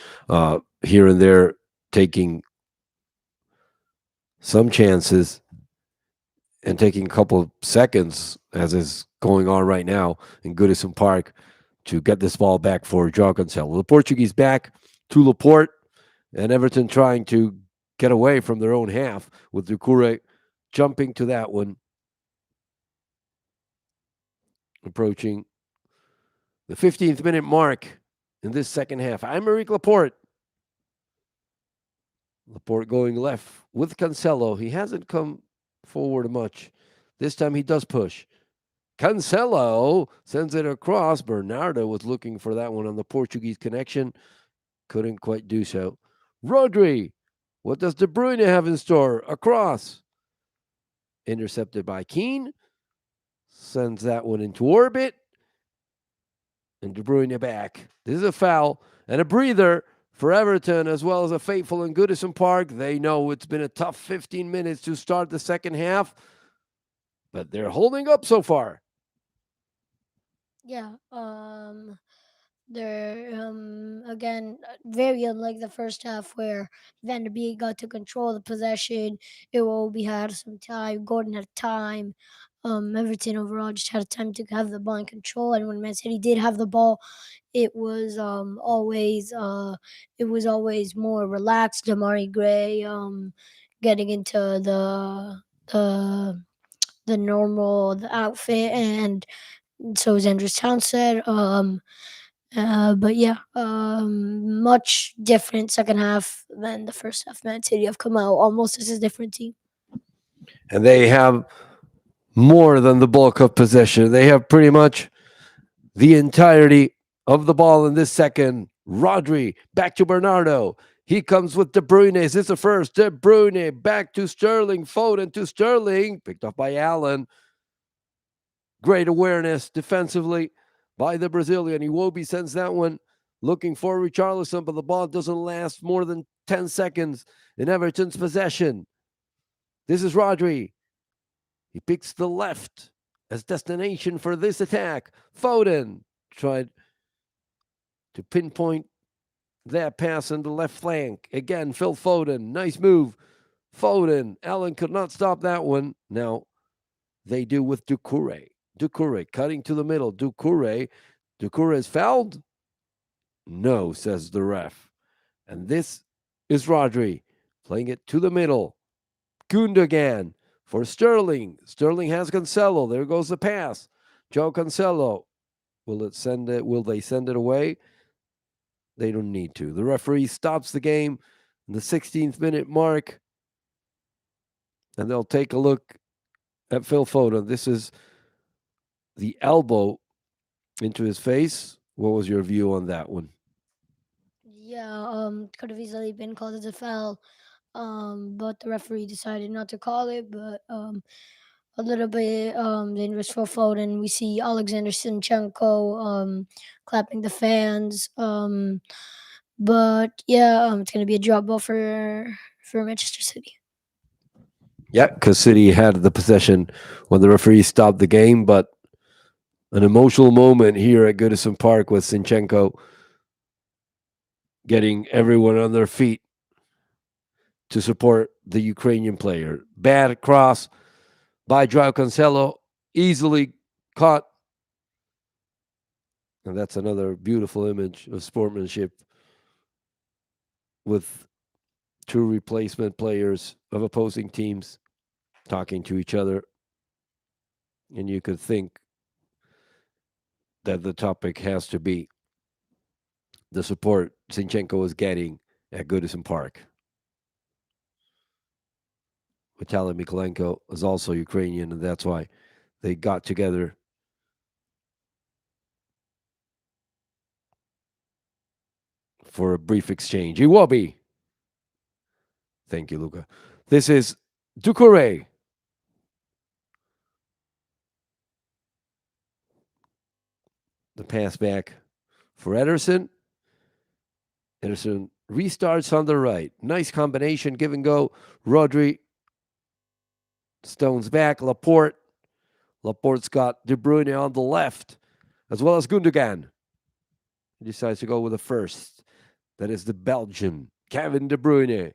here and there taking some chances and taking a couple of seconds, as is going on right now in Goodison Park, to get this ball back for João Cancelo. The Portuguese back to Laporte, and Everton trying to get away from their own half with Doucouré jumping to that one, approaching the 15th minute mark in this second half. Aymeric Laporte. Laporte going left with Cancelo. He hasn't come forward much. This time he does push. Cancelo sends it across. Bernardo was looking for that one on the Portuguese connection. Couldn't quite do so. Rodri. What does De Bruyne have in store? Across. Intercepted by Keane. sends that one into orbit, and De Bruyne back. This is a foul and a breather for Everton, as well as a faithful in Goodison Park. They know it's been a tough 15 minutes to start the second half, but they're holding up so far. Yeah. They're again very unlike the first half where Van der Beek got to control the possession. Iwobi had some time. Gordon had time. Everton overall just had time to have the ball in control. And when Man City did have the ball, it was always more relaxed. Damari Gray getting into the the normal the outfit, and so is Andrew Townsend. But yeah, much different second half than the first half. Man City have come out almost as a different team. And they have more than the bulk of possession. They have pretty much the entirety of the ball in this second. Rodri back to Bernardo. He comes with De Bruyne. Is this the first? De Bruyne back to Sterling. Foden to Sterling. Picked up by Allen. Great awareness defensively by the Brazilian. Iwobi sends that one looking for Richarlison, but the ball doesn't last more than 10 seconds in Everton's possession. This is Rodri. He picks the left as destination for this attack. Foden tried to pinpoint that pass on the left flank. Again, Phil Foden. Nice move. Foden. Allen could not stop that one. Now they do with Doucouré. Doucouré cutting to the middle. Doucouré. Doucouré is fouled? No, says the ref. And this is Rodri playing it to the middle. Gundogan for Sterling. Sterling has Cancelo. There goes the pass. Joe Cancelo. Will they send it away? They don't need to. The referee stops the game in the 16th minute mark. And they'll take a look at Phil Foden. This is the elbow into his face. What was your view on that one? Yeah, could have easily been called as a foul, but the referee decided not to call it. But a little bit dangerous for Foden. We see Alexander Sinchenko clapping the fans. But yeah, it's gonna be a drop ball for Manchester City. Yeah, because City had the possession when the referee stopped the game, but an emotional moment here at Goodison Park with Sinchenko getting everyone on their feet to support the Ukrainian player. Bad cross by Joao Cancelo, easily caught. And that's another beautiful image of sportsmanship with two replacement players of opposing teams talking to each other. And you could think that the topic has to be the support Zinchenko is getting at Goodison Park. Vitaly Mikolenko is also Ukrainian, and that's why they got together for a brief exchange. Iwobi. Thank you, Luca. This is Doucouré. The pass back for Ederson. Ederson restarts on the right. Nice combination, give and go. Rodri stones back. Laporte. Laporte's got De Bruyne on the left, as well as Gundogan. He decides to go with the first. That is the Belgian, Kevin De Bruyne.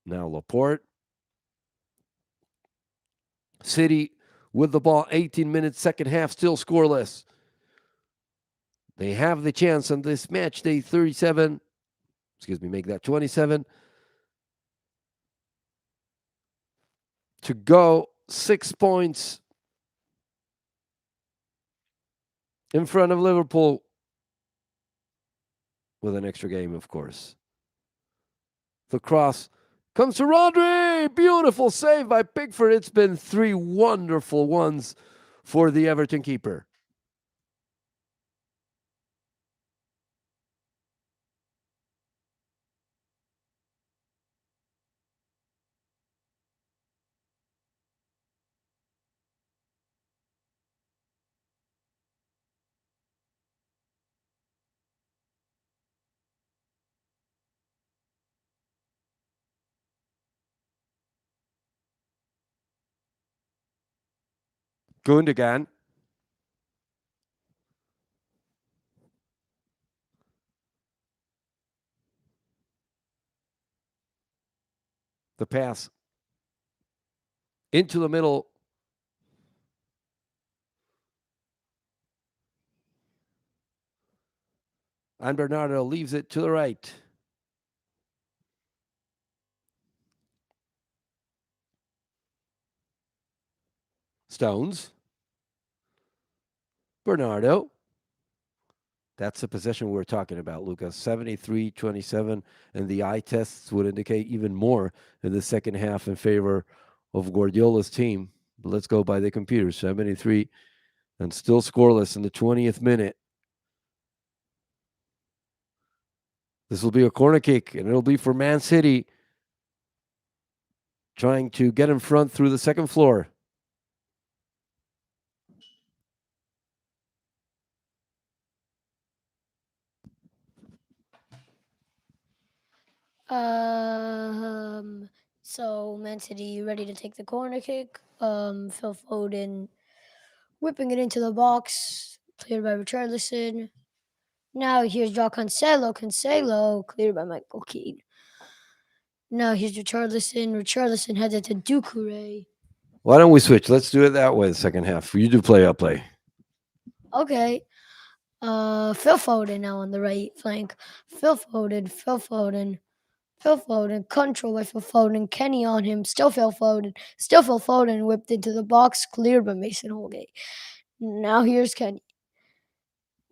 Now Laporte. City with the ball, 18 minutes, second half, still scoreless. They have the chance on this match day 37. Make that 27. To go 6 points in front of Liverpool with an extra game, of course. The cross comes to Rodri. Beautiful save by Pickford. It's been 3 wonderful ones for the Everton keeper. Gundogan. The pass into the middle. And Bernardo leaves it to the right. Stones. Bernardo. That's the possession we're talking about, Lucas. 73-27, and the eye tests would indicate even more in the second half in favor of Guardiola's team. But let's go by the computer. 73 and still scoreless in the 20th minute. This will be a corner kick, and it'll be for Man City trying to get in front through the second floor. Um, so Man City ready to take the corner kick. Phil Foden whipping it into the box, cleared by Richarlison. Now here's Joao Cancelo. Cancelo cleared by Michael Keane. Now here's Richarlison. Richarlison headed to Doucouré. Why don't we switch? Let's do it that way the second half. You do play, I'll play. Okay. Phil Foden now on the right flank. Phil Foden. Phil Foden. Phil Foden, control by Phil Foden, Kenny on him, still Phil Foden, whipped into the box, cleared by Mason Holgate. Now here's Kenny.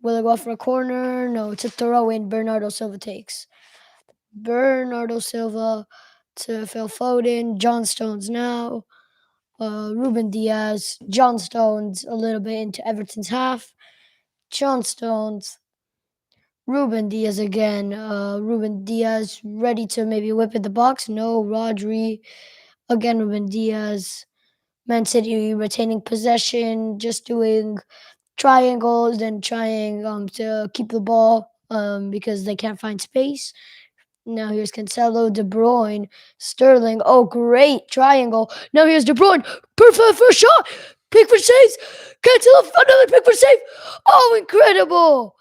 Will it go for a corner? No, it's a throw in. Bernardo Silva takes. Bernardo Silva to Phil Foden, John Stones now. Ruben Diaz, John Stones a little bit into Everton's half. John Stones, Ruben Diaz again. Ruben Diaz ready to maybe whip in the box. No, Rodri. Again, Ruben Diaz. Man City retaining possession, just doing triangles and trying to keep the ball because they can't find space. Now here's Cancelo, De Bruyne, Sterling. Oh, great triangle. Now here's De Bruyne. Perfect first shot. Pickford saves. Cancelo, another Pickford save. Oh, incredible.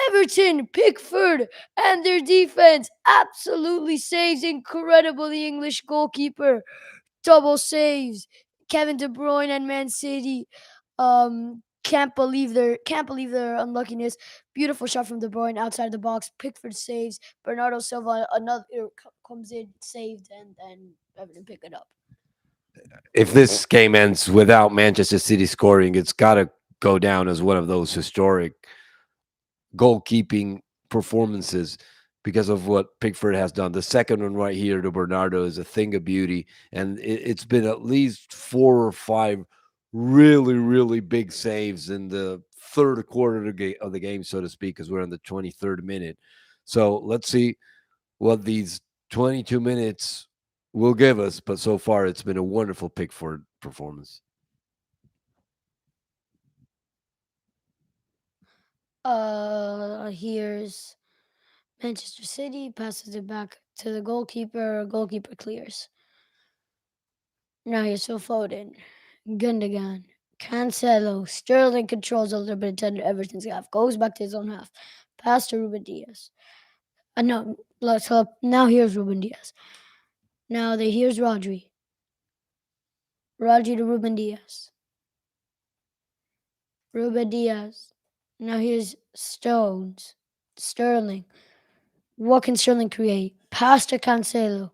Everton, Pickford, and their defense absolutely saves. Incredible, the English goalkeeper. Double saves. Kevin De Bruyne and Man City can't believe their unluckiness. Beautiful shot from De Bruyne outside the box. Pickford saves. Bernardo Silva another comes in, saved, and Everton pick it up. If this game ends without Manchester City scoring, it's got to go down as one of those historic goalkeeping performances because of what Pickford has done. The second one right here to Bernardo is a thing of beauty, and it's been at least 4 or 5 really, really big saves in the third quarter of the game, so to speak, because we're in the 23rd minute. So let's see what these 22 minutes will give us. But so far, it's been a wonderful Pickford performance. Here's Manchester City passes it back to the goalkeeper. Goalkeeper clears. Now here's Phil Foden, Gundogan, Cancelo. Sterling controls a little bit intended Everton's half. Goes back to his own half. Pass to Ruben Diaz. No, let's help. Now here's Ruben Diaz. Here's Rodri. Rodri to Ruben Diaz. Ruben Diaz. Now here's Stones. Sterling. What can Sterling create? Pass to Cancelo.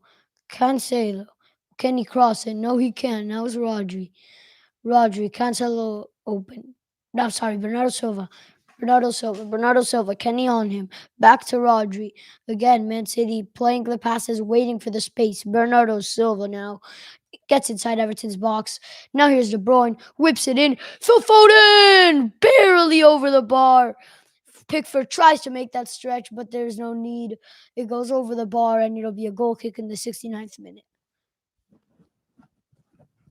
Cancelo. Can he cross it? No, he can't. Now it's Rodri. Rodri. Cancelo open. No, sorry, Bernardo Silva. Bernardo Silva. Kenny on him. Back to Rodri. Again, Man City playing the passes, waiting for the space. Bernardo Silva now gets inside Everton's box. Now here's De Bruyne. Whips it in. Phil Foden! Barely over the bar. Pickford tries to make that stretch, but there's no need. It goes over the bar, and it'll be a goal kick in the 69th minute.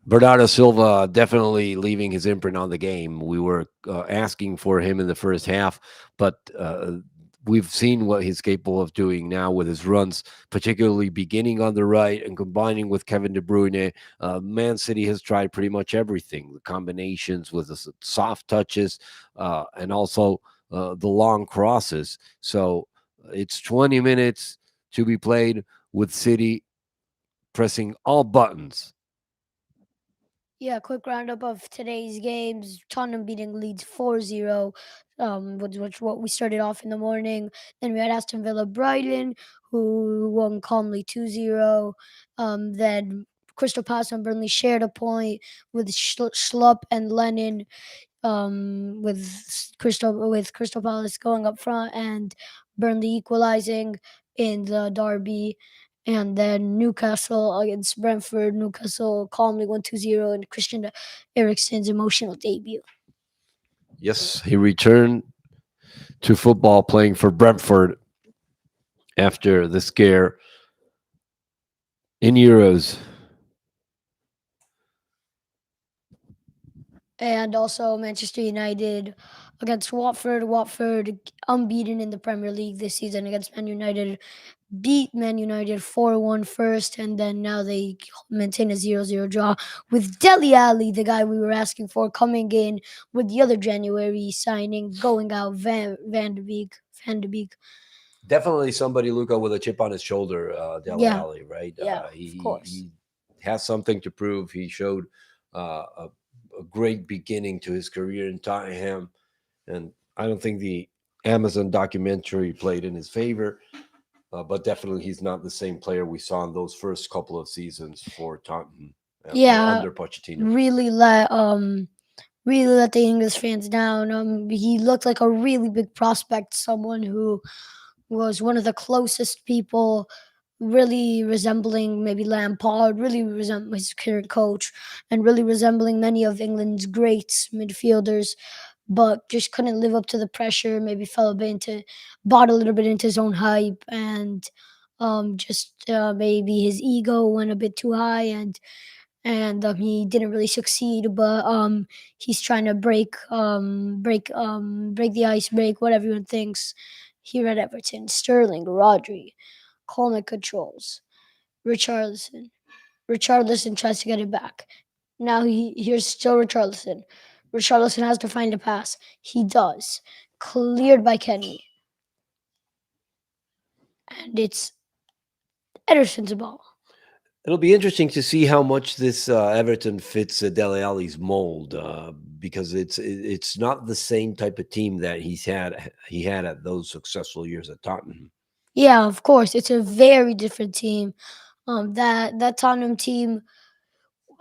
Bernardo Silva definitely leaving his imprint on the game. We were asking for him in the first half, but we've seen what he's capable of doing now with his runs, particularly beginning on the right and combining with Kevin De Bruyne. Man City has tried pretty much everything, the combinations with the soft touches and also the long crosses. So it's 20 minutes to be played with City pressing all buttons. Yeah, quick roundup of today's games. Tottenham beating Leeds 4-0, which what we started off in the morning. Then we had Aston Villa Brighton, who won calmly 2-0. Then Crystal Palace and Burnley shared a point with Schlupp and Lennon, with Crystal Palace going up front and Burnley equalizing in the derby. And then Newcastle against Brentford. Newcastle calmly won 2-0 in Christian Eriksen's emotional debut. Yes, he returned to football playing for Brentford after the scare in Euros. And also Manchester United against Watford. Watford unbeaten in the Premier League this season against Man United. Beat Man United 4-1 first, and then now they maintain a 0-0 draw with Deli Ali, the guy we were asking for, coming in with the other January signing, going out Van de Beek. Van de Beek. Definitely somebody, Luca, with a chip on his shoulder, Dele Yeah, Alli, right? yeah, of He course. has something to prove. He showed a great beginning to his career in Tottenham, and I don't think the Amazon documentary played in his favor, but definitely he's not the same player we saw in those first couple of seasons for Tottenham Yeah, under Pochettino. really let the English fans down. He looked like a really big prospect, someone who was one of the closest people, really resembling maybe Lampard, really resembling his current coach, and really resembling many of England's greats midfielders, but just couldn't live up to the pressure. Maybe fell a bit bought a little bit into his own hype, and just maybe his ego went a bit too high, and he didn't really succeed. But he's trying to break the ice, break what everyone thinks here at Everton. Sterling, Rodri, Coleman controls. Richarlison. Richarlison tries to get it back. Now here's still Richarlison. Richarlison has to find a pass. He does. Cleared by Kenny. And it's Ederson's ball. It'll be interesting to see how much this Everton fits Dele Alli's mold, because it's not the same type of team that he had at those successful years at Tottenham. Yeah, of course. It's a very different team. That Tottenham team,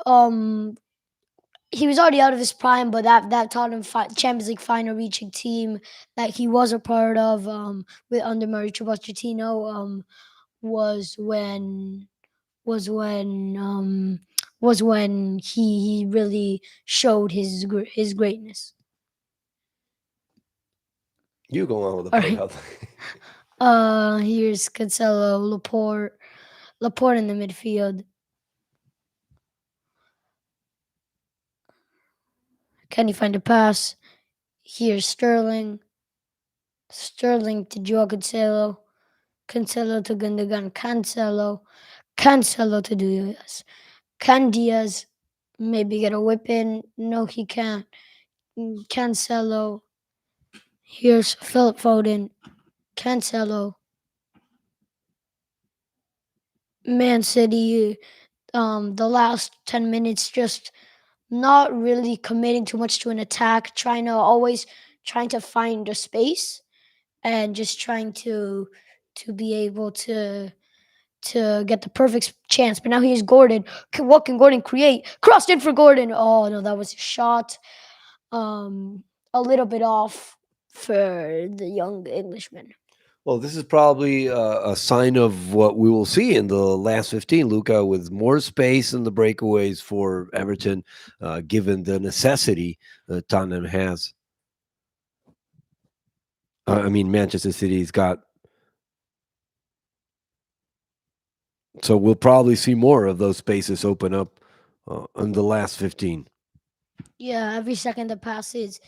um, he was already out of his prime, but that Tottenham Champions League final reaching team that he was a part of, with under Mauricio Pochettino, was when was when um was when he really showed his greatness. You go on with the All part right. health. Here's Cancelo, Laporte in the midfield. Can he find a pass? Here's Sterling to Joao Cancelo. Cancelo to Gundogan. Cancelo to Diaz. Can Diaz maybe get a whip in? No, he can't. Cancelo. Here's Philip Foden. Cancelo. Man City. The last 10 minutes just not really committing too much to an attack. Trying to find a space and just trying to be able to get the perfect chance. But now here's Gordon. What can Gordon create? Crossed in for Gordon. Oh no, that was a shot. Um, a little bit off for the young Englishman. Well, this is probably a sign of what we will see in the last 15, Luca, with more space in the breakaways for Everton, given the necessity Tottenham has. I mean, Manchester City's got. So we'll probably see more of those spaces open up in the last 15. Yeah, every second that passes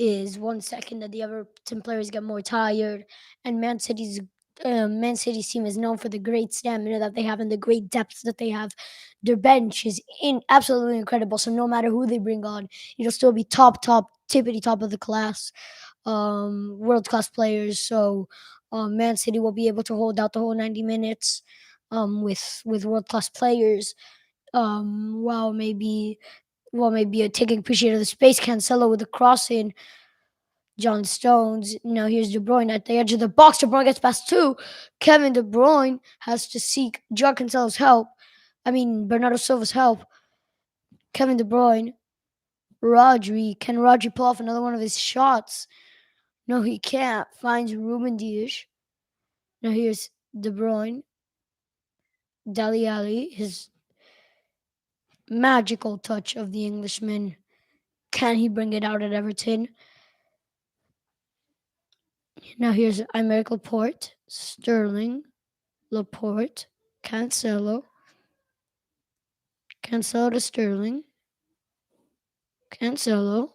is 1 second that the Everton players get more tired, and Man City's team is known for the great stamina that they have and the great depth that they have. Their bench is absolutely incredible. So no matter who they bring on, it'll still be top, tippity top of the class, world class players. So Man City will be able to hold out the whole 90 minutes with world class players. While maybe taking appreciate of the space. Cancelo with the crossing. John Stones. Now here's De Bruyne at the edge of the box. De Bruyne gets past two. Kevin De Bruyne has to seek John Cancelo's help. I mean Bernardo Silva's help. Kevin De Bruyne. Rodri. Can Rodri pull off another one of his shots? No, he can't. Finds Ruben Dias. Now here's De Bruyne. Dali Ali. His magical touch of the Englishman. Can he bring it out at Everton? Now here's Aymeric Laporte, Sterling, Laporte, Cancelo, Cancelo to Sterling, Cancelo,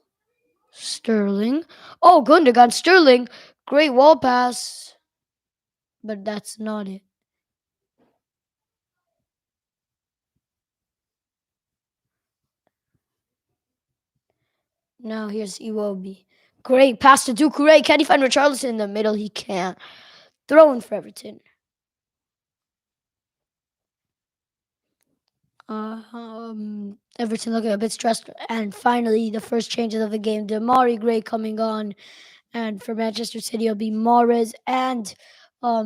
Sterling. Oh, Gundogan, Sterling. Great wall pass, but that's not it. Now here's Iwobi. Great pass to Doucouré. Can he find Richarlison in the middle? He can't. Throw in for Everton. Everton looking a bit stressed. And finally, the first changes of the game. Demari Gray coming on. And for Manchester City, it'll be Mahrez and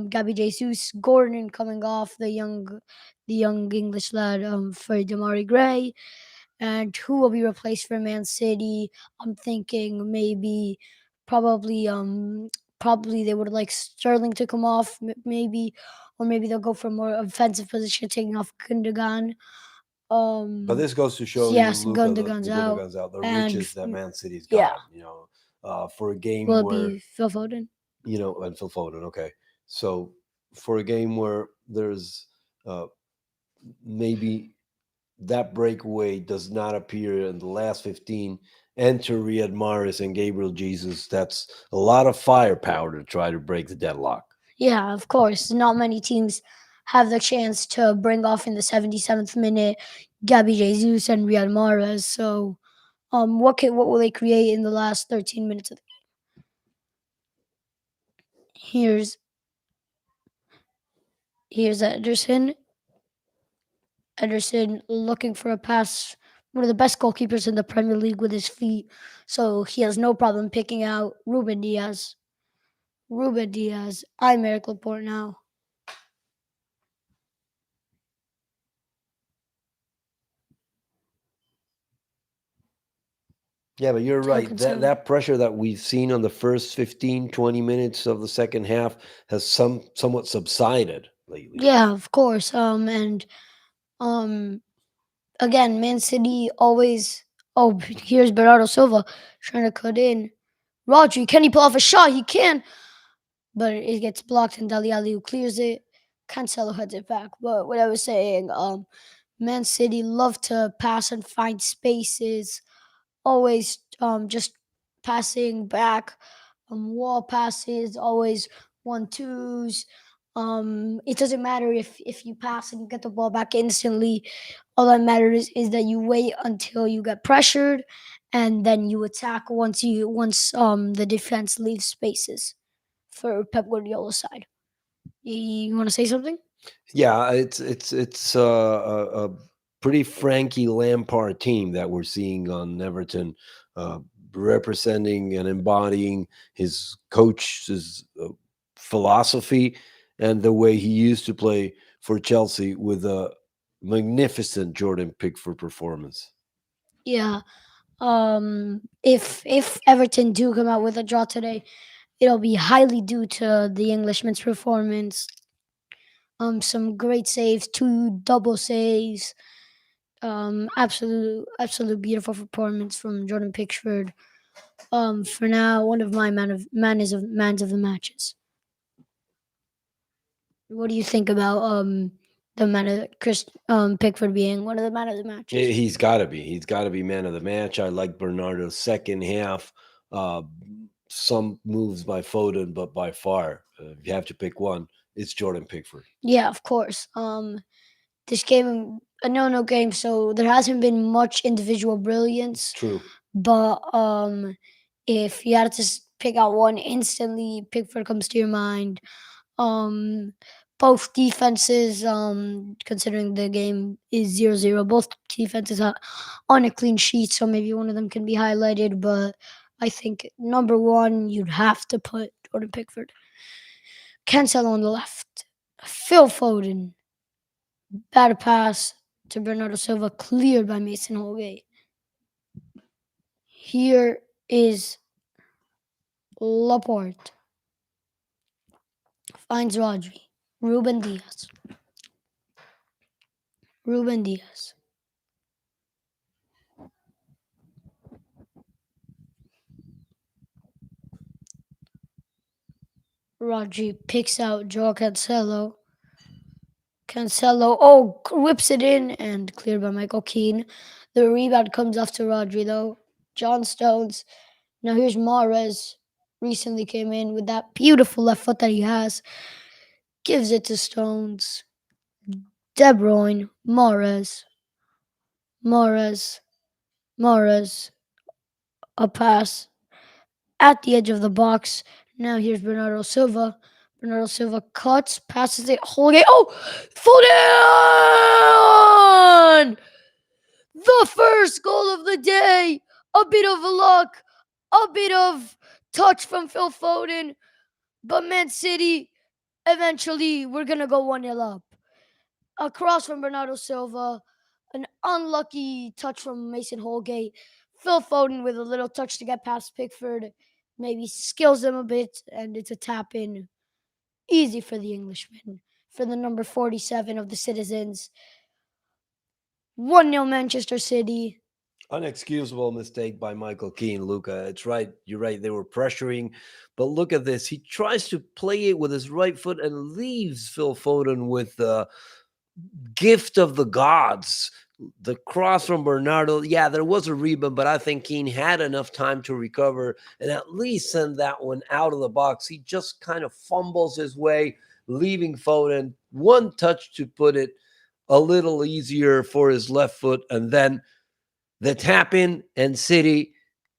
Gabby Jesus. Gordon coming off, the young English lad for Demari Gray. And who will be replaced for Man City? I'm thinking probably they would like Sterling to come off, maybe, or maybe they'll go for more offensive position, taking off Gundogan. But this goes to show you, Yes, Luca, Gundogan's the out, Gundogan's out, the and riches that Man City's yeah, got. For a game will it where be Phil Foden? and Phil Foden. Okay, so for a game where there's maybe that breakaway does not appear in the last 15. Enter Riyad Mahrez and Gabriel Jesus. That's a lot of firepower to try to break the deadlock. Yeah, of course. Not many teams have the chance to bring off in the 77th minute Gabby Jesus and Riyad Mahrez. So, what will they create in the last 13 minutes of the game? Here's Ederson. Ederson looking for a pass. One of the best goalkeepers in the Premier League with his feet. So he has no problem picking out Ruben Diaz. Ruben Diaz. I'm Eric Laporte now. Yeah, but you're Joe right. That Cancelo. that pressure that we've seen on the first 15, 20 minutes of the second half has somewhat subsided lately. Yeah, of course. And um again, Man City always. Oh, here's Bernardo Silva trying to cut in. Rodri, can he pull off a shot? He can, but it gets blocked, and Dali Ali who clears it. Cancelo heads it back. But what I was saying, Man City love to pass and find spaces. Always just passing back, wall passes. Always 1-2s. It doesn't matter if you pass and you get the ball back instantly. All that matters is that you wait until you get pressured, and then you attack once the defense leaves spaces for Pep Guardiola's side. You want to say something? Yeah, it's a pretty Frankie Lampard team that we're seeing on Everton, uh, representing and embodying his coach's philosophy and the way he used to play for Chelsea with a magnificent Jordan Pickford performance. Yeah. If Everton do come out with a draw today, it'll be highly due to the Englishman's performance. Some great saves, two double saves. Absolute beautiful performance from Jordan Pickford. For now, one of my mans of the matches. What do you think about the man of Chris Pickford being one of the man of the matches? He's got to be. He's got to be man of the match. I like Bernardo's second half. uh, some moves by Foden, but by far, if you have to pick one, it's Jordan Pickford. Yeah, of course. This game a no game, so there hasn't been much individual brilliance. True. But if you had to pick out one instantly, Pickford comes to your mind. Um, both defenses, considering the game is 0-0, both defenses are on a clean sheet, so maybe one of them can be highlighted. But I think number one, you'd have to put Jordan Pickford. Cancelo on the left. Phil Foden. Bad pass to Bernardo Silva, cleared by Mason Holgate. Here is Laporte. Finds Rodri. Ruben Diaz. Ruben Diaz. Rodri picks out Joao Cancelo. Cancelo, whips it in and cleared by Michael Keane. The rebound comes off to Rodri though. John Stones. Now here's Mahrez. Recently came in with that beautiful left foot that he has. Gives it to Stones. De Bruyne. Mahrez. Mahrez. Mahrez. A pass at the edge of the box. Now here's Bernardo Silva. Bernardo Silva cuts, passes it, Holgate. Oh, Foden! The first goal of the day. A bit of luck, a bit of touch from Phil Foden, but Man City eventually we're gonna go 1-0 up. A cross from Bernardo Silva, an unlucky touch from Mason Holgate. Phil Foden with a little touch to get past Pickford, maybe skills them a bit, and it's a tap in. Easy for the Englishman, for the number 47 of the Citizens. 1-0 Manchester City. Unexcusable mistake by Michael Keane, Luca. It's right. You're right. They were pressuring. But look at this. He tries to play it with his right foot and leaves Phil Foden with the gift of the gods. The cross from Bernardo. Yeah, there was a rebound, but I think Keane had enough time to recover and at least send that one out of the box. He just kind of fumbles his way, leaving Foden one touch to put it a little easier for his left foot. And then the tap in, and City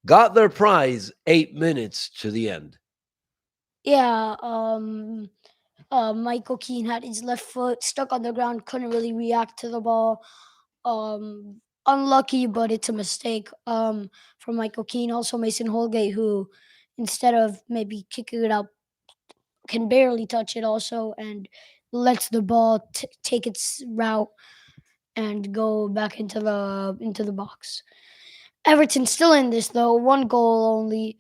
got their prize 8 minutes to the end. Yeah, Michael Keane had his left foot stuck on the ground, couldn't really react to the ball. Unlucky, but it's a mistake from Michael Keane. Also, Mason Holgate, who instead of maybe kicking it out, can barely touch it also and lets the ball take its route and go back into the box. Everton still in this though, one goal only.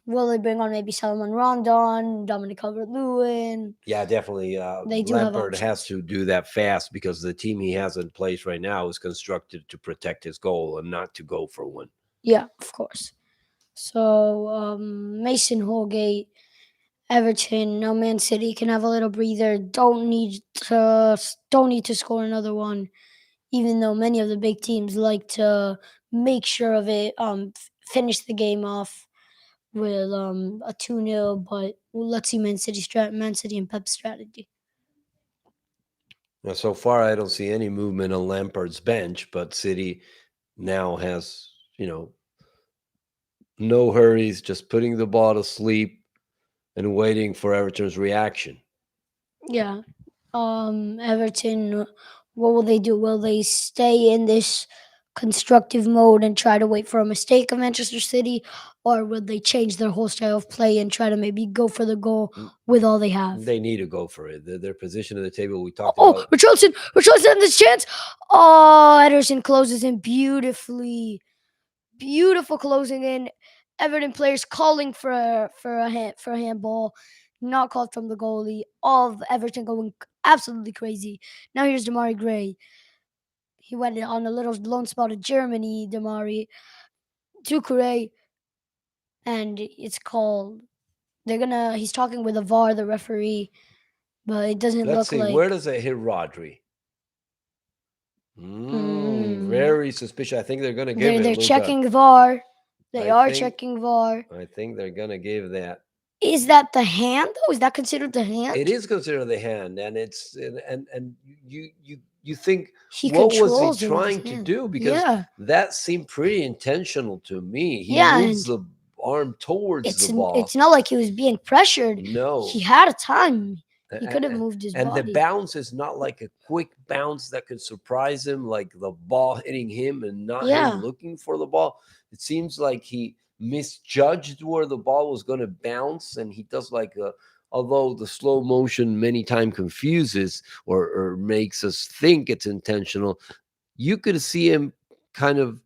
Will they bring on maybe Salomon Rondon, Dominic Calvert-Lewin? Yeah, definitely. They do have Lampard has options. to do that fast because the team he has in place right now is constructed to protect his goal and not to go for one. Yeah, of course. So Mason Holgate, Everton, now Man City can have a little breather. Don't need to score another one, even though many of the big teams like to make sure of it. Finish the game off with a 2-0. But let's see Man City and Pep's strategy. Now, so far, I don't see any movement on Lampard's bench, but City now has, no hurries, just putting the ball to sleep and waiting for Everton's reaction. Yeah. Everton, what will they do? Will they stay in this constructive mode and try to wait for a mistake of Manchester City, or will they change their whole style of play and try to maybe go for the goal with all they have? They need to go for it. Their position at the table, we talked Oh, about. Richarlison had this chance. Oh, Ederson closes in beautifully. Beautiful closing in. Everton players calling for a handball, not called from the goalie. All of Everton going absolutely crazy. Now here's Damari Gray. He went on a little loan spell to Germany. Damari to Kure, and it's called. He's talking with the VAR, the referee, but it doesn't Let's look see, where like. does it hit Rodri? Mm, Very suspicious. I think they're going to give they're it, they're Luca. checking VAR. They I are think checking VAR. I think they're gonna give that. Is that the hand though? Is that considered the It hand? is considered the hand, and it's and you think, He what was he controls it with his trying to hand. do? Because Yeah. that seemed pretty intentional to me. He Yeah, moves and the arm towards the ball. it's not like he was being pressured. No, He had a time. A- He could have a- moved his and the body. bounce is not like a quick bounce that could surprise him, like the ball hitting him and not him Yeah. looking for the ball. It seems like he misjudged where the ball was going to bounce, and he does like a. Although the slow motion many times confuses or makes us think it's intentional, you could see him kind of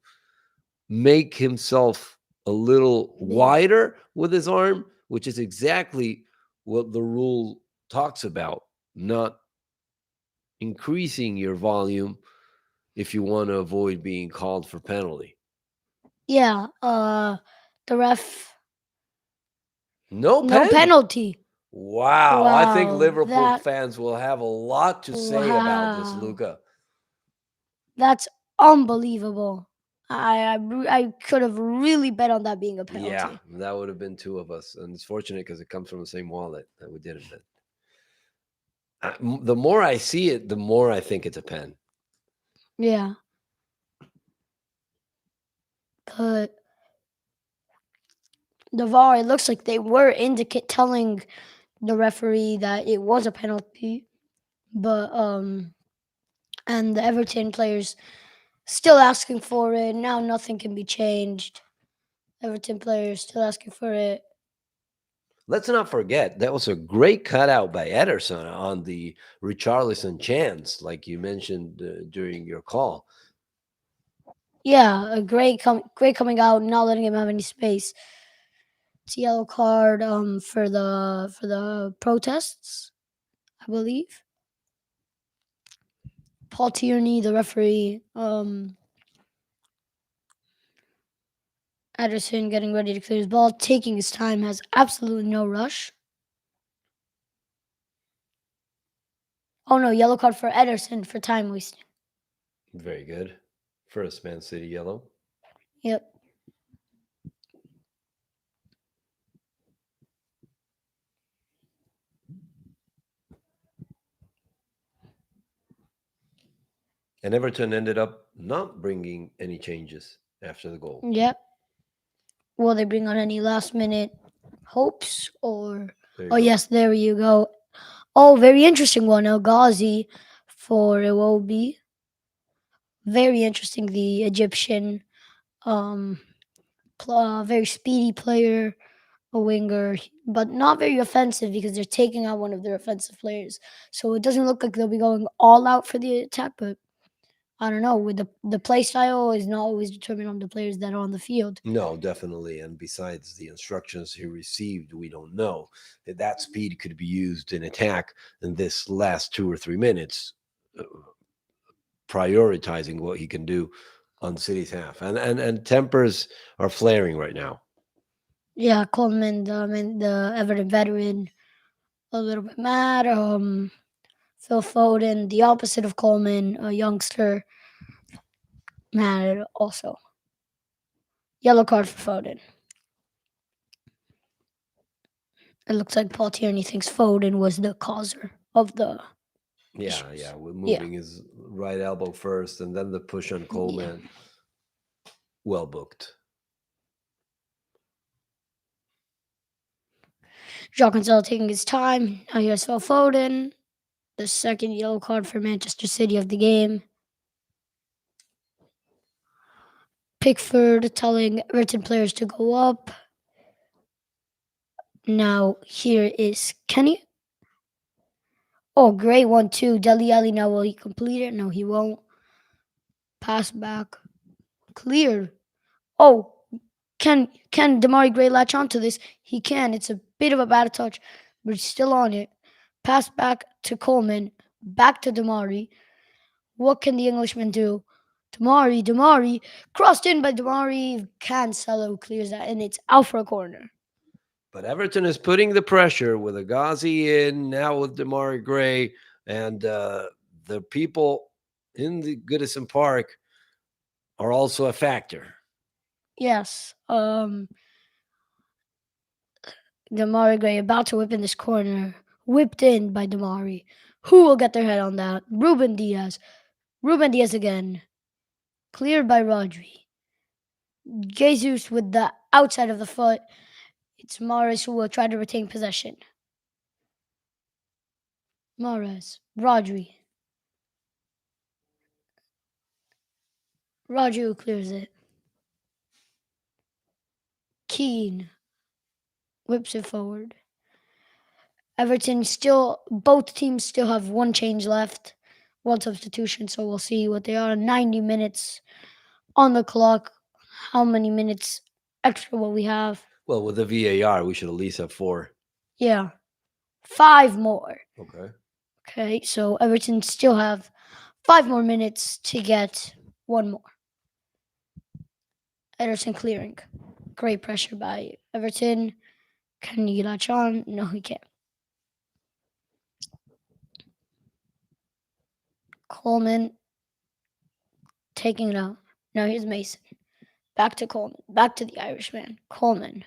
make himself a little Big. wider with his arm, which is exactly what the rule talks about, not increasing your volume if you want to avoid being called for penalty. Yeah. The ref, No no pen. penalty. Wow. I think Wow. Liverpool That fans will have a lot to say about this, wow. Luca. That's unbelievable. I could have really bet on that being a Yeah, penalty. that would have been two of us. And it's fortunate because it comes from the same wallet that we did it. But the more I see it, the more I think it's a pen. Yeah. But the VAR, it looks like they were indicate telling the referee that it was a penalty, but and the Everton players still asking for it. Now nothing can be changed. Everton players still asking for it. Let's not forget that was a great cutout by Ederson on the Richarlison chance, like you mentioned during your call. Yeah, a great coming out, not letting him have any space. It's a yellow card for the protests, I believe. Paul Tierney, the referee, Ederson getting ready to clear his ball, taking his time, has absolutely no rush. Oh no, yellow card for Ederson for time wasting. Very good. First Man City yellow. Yep. And Everton ended up not bringing any changes after the goal. Yep. Will they bring on any last minute hopes or? There you Oh go. yes, there you go. Oh, very interesting one. El Ghazi for Iwobi. Very interesting. The Egyptian, um, very speedy player, a winger, but not very offensive because they're taking out one of their offensive players. So it doesn't look like they'll be going all out for the attack. But I don't know. With the play style is not always determined on the players that are on the field. No, definitely. And besides the instructions he received, we don't know that speed could be used in attack in this last 2 or 3 minutes, uh, prioritizing what he can do on City's half. And tempers are flaring right now. Yeah, Coleman, the Everton veteran, a little bit mad. Phil Foden, the opposite of Coleman, a youngster, mad also. Yellow card for Foden. It looks like Paul Tierney thinks Foden was the causer of the Yeah, issues. yeah. With Yeah, moving his right elbow first and then the push on yeah. Coleman. Well booked. Joao Cancelo taking his time. Now here's Phil Foden. The second yellow card for Manchester City of the game. Pickford telling Everton players to go up. Now here is Kenny. Oh, great one too. Deli Ali. Now will he complete it? No, he won't. Pass back. Clear. Oh, can Damari Gray latch onto this? He can. It's a bit of a bad touch, but he's still on it. Pass back to Coleman. Back to Damari. What can the Englishman do? Damari, crossed in by Damari. Cancelo clears that, and it's out for a corner. But Everton is putting the pressure with Agazi in, now with Damari Gray, and the people in the Goodison Park are also a factor. Yes. Damari Gray about to whip in this corner. Whipped in by Damari. Who will get their head on that? Ruben Diaz. Ruben Diaz again. Cleared by Rodri. Jesus with the outside of the foot. It's Mares who will try to retain possession. Mares. Rodri. Rodri who clears it. Keane whips it forward. Everton still, both teams still have one change left, one substitution, so we'll see what they are. 90 minutes on the clock. How many minutes extra will we have? Well, with the VAR, we should at least have four. Yeah, five more. Okay. Okay, so Everton still have 5 more minutes to get one more. Ederson clearing. Great pressure by Everton. Can he latch on? No, he can't. Coleman taking it out. Now here's Mason. Back to Coleman. Back to the Irishman. Coleman.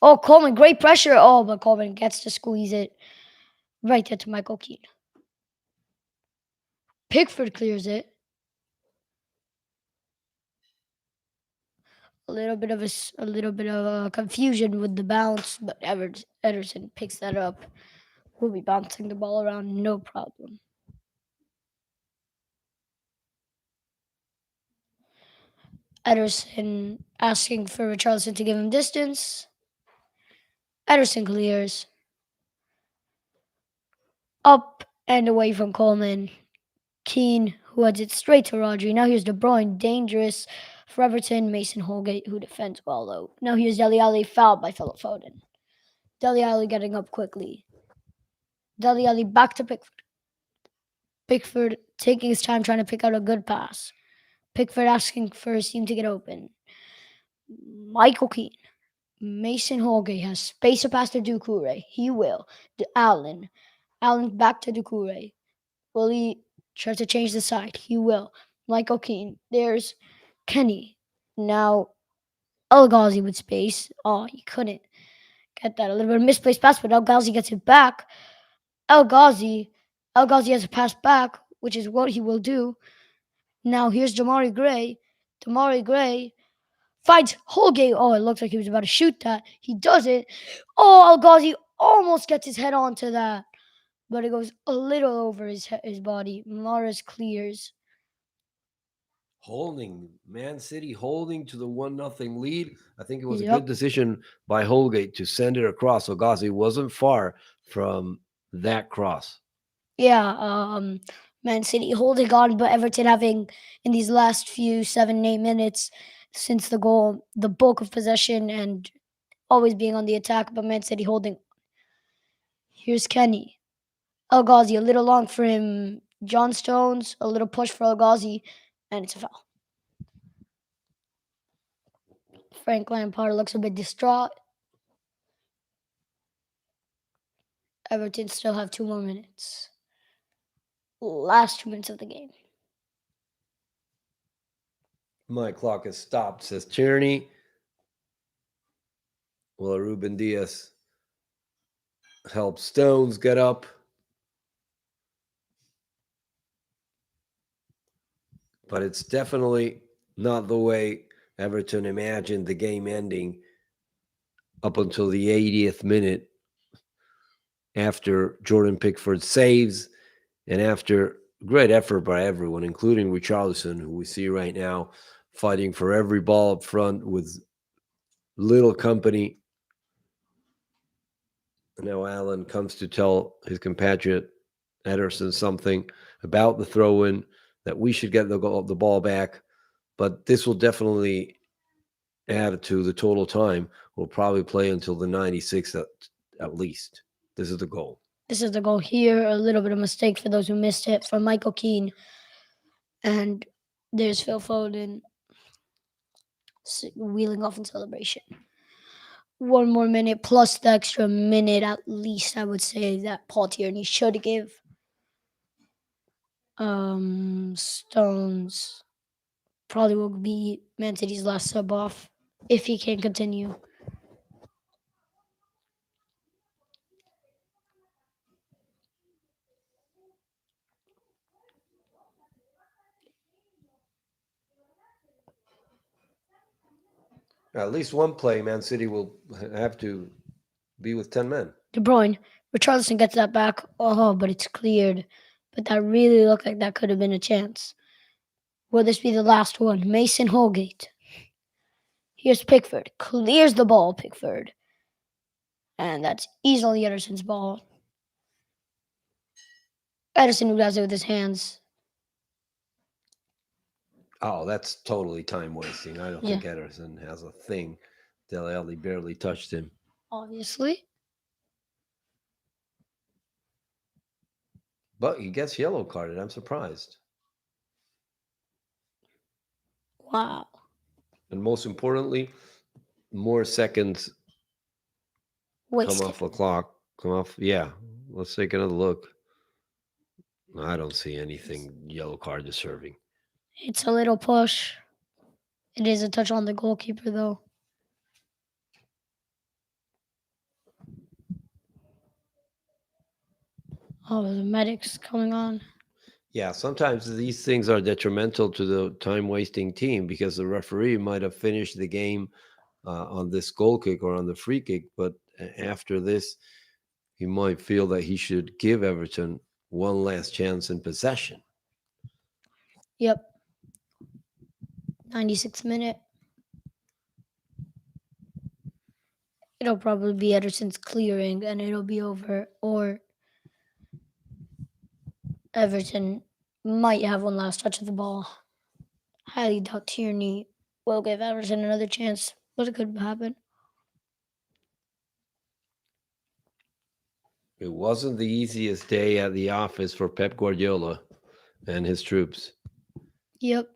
Oh, Coleman, great pressure. Oh, but Coleman gets to squeeze it right there to Michael Keane. Pickford clears it. A little bit of a confusion with the bounce, but Ederson picks that up. We'll be bouncing the ball around, no problem. Ederson asking for Richarlison to give him distance. Ederson clears. Up and away from Coleman. Keane, who heads it straight to Rodri. Now here's De Bruyne, dangerous for Everton. Mason Holgate, who defends well though. Now here's Dele Alli, fouled by Philip Foden. Dele Alli getting up quickly. Dele Alli back to Pickford. Pickford taking his time trying to pick out a good pass. Pickford asking for his team to get open. Michael Keane. Mason Holgate has space to pass to Doucouré. He will. Allen. Allen back to Doucouré. Will he try to change the side? He will. Michael Keane. There's Kenny. Now El Ghazi with space. Oh, he couldn't get that. A little bit of misplaced pass, but El Ghazi gets it back. El Ghazi. El Ghazi has a pass back, which is what he will do. Now here's Damari Gray. Damari Gray finds Holgate. Oh, it looks like he was about to shoot that. He doesn't. Oh, El Ghazi almost gets his head onto that, but it goes a little over his body. Mahrez clears. Holding Man City holding to the 1-0 lead. I think it was a Yep. good decision by Holgate to send it across. So Ghazi wasn't far from that cross. Yeah, Man City holding on, but Everton having in these last few 7 8 minutes since the goal the bulk of possession and always being on the attack, but Man City holding. Here's Kenny. El Ghazi, a little long for him. John Stones, a little push for El Ghazi, and it's a foul. Frank Lampard looks a bit distraught. Everton still have 2 more minutes. Last 2 minutes of the game. My clock has stopped, says Tierney. Well, Ruben Diaz helps Stones get up. But it's definitely not the way Everton imagined the game ending up until the 80th minute after Jordan Pickford saves and after great effort by everyone, including Richarlison, who we see right now fighting for every ball up front with little company. Now Allen comes to tell his compatriot Ederson something about the throw-in, that we should get the ball back. But this will definitely add to the total time. We'll probably play until the 96th at least. This is the goal. This is the goal here. A little bit of mistake for those who missed it from Michael Keane. And there's Phil Foden wheeling off in celebration. 1 more minute plus the extra minute at least, I would say, that Paul Tierney should give. Stones probably will be Man City's last sub off. if he can continue. At least one play, Man City will have to be with 10 men. De Bruyne, Richarlison gets that back. Oh, but it's cleared. But that really looked like that could have been a chance. Will this be the last one? Mason Holgate. Here's Pickford. Clears the ball, Pickford. And that's easily Ederson's ball. Ederson who does it with his hands. Oh, that's totally time wasting. I don't Yeah, think Ederson has a thing. Dele Alli barely touched him. obviously. But he gets yellow carded. I'm surprised. Wow. And most importantly, more seconds come Wasted. off the clock. Come off. Yeah. Let's take another look. I don't see anything yellow card deserving. It's a little push. It is a touch on the goalkeeper, though. Oh, the medic's coming on. Yeah, sometimes these things are detrimental to the time wasting team because the referee might have finished the game on this goal kick or on the free kick, but after this, he might feel that he should give Everton one last chance in possession. Yep. 96th minute. It'll probably be Ederson's clearing and it'll be over. Or Everton might have one last touch of the ball. Highly doubt Tierney will give Everton another chance, but it could happen. It wasn't the easiest day at the office for Pep Guardiola and his troops. Yep.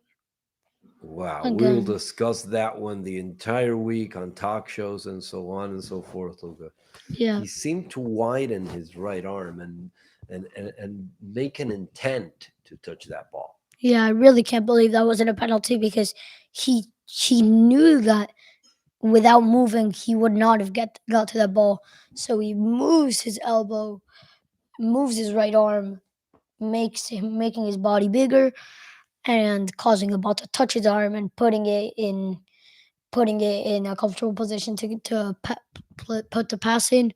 Wow, we'll Again. discuss that one the entire week on talk shows and so on and so forth, Luca. Yeah. He seemed to widen his right arm and make an intent to touch that ball. Yeah, I really can't believe that wasn't a penalty because he knew that without moving he would not have got to that ball. So he moves his elbow, moves his right arm, making his body bigger and causing the ball to touch his arm and putting it in a comfortable position put the pass in.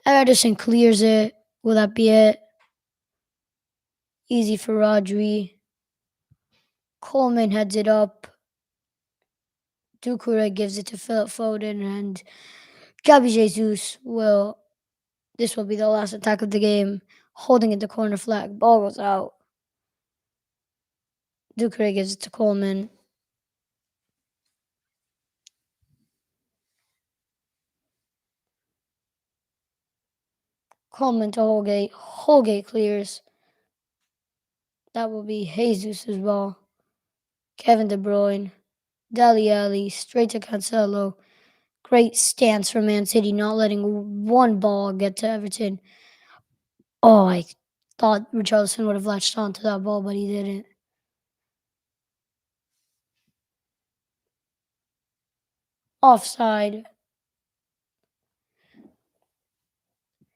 Ederson clears it. Will that be it? Easy for Rodri. Coleman heads it up. Doucouré gives it to Philip Foden, and Gabby Jesus will. This will be the last attack of the game. Holding it the corner flag. Ball goes out. Doucouré gives it to Coleman. Coleman to Holgate. Holgate clears. That will be Jesus' ball. Kevin De Bruyne. Dele Alli straight to Cancelo. Great stance for Man City, not letting one ball get to Everton. Oh, I thought Richarlison would have latched onto that ball, but he didn't. Offside.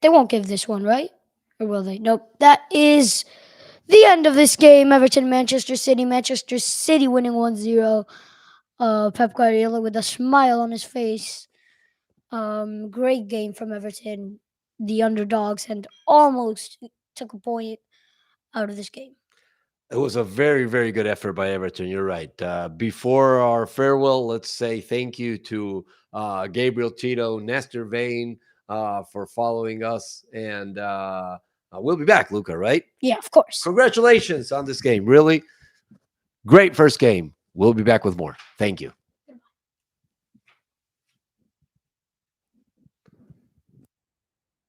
They won't give this one, right? Or will they? Nope. That is the end of this game. Everton, Manchester City. Manchester City winning 1-0. Pep Guardiola with a smile on his face. Great game from Everton, the underdogs, and almost took a point out of this game. It was a very, very good effort by Everton. You're right. Before our farewell, let's say thank you to Gabriel Tito, Nestor Vane for following us. And we'll be back, Luca, right? Yeah, of course. Congratulations on this game. Really great first game. We'll be back with more. Thank you.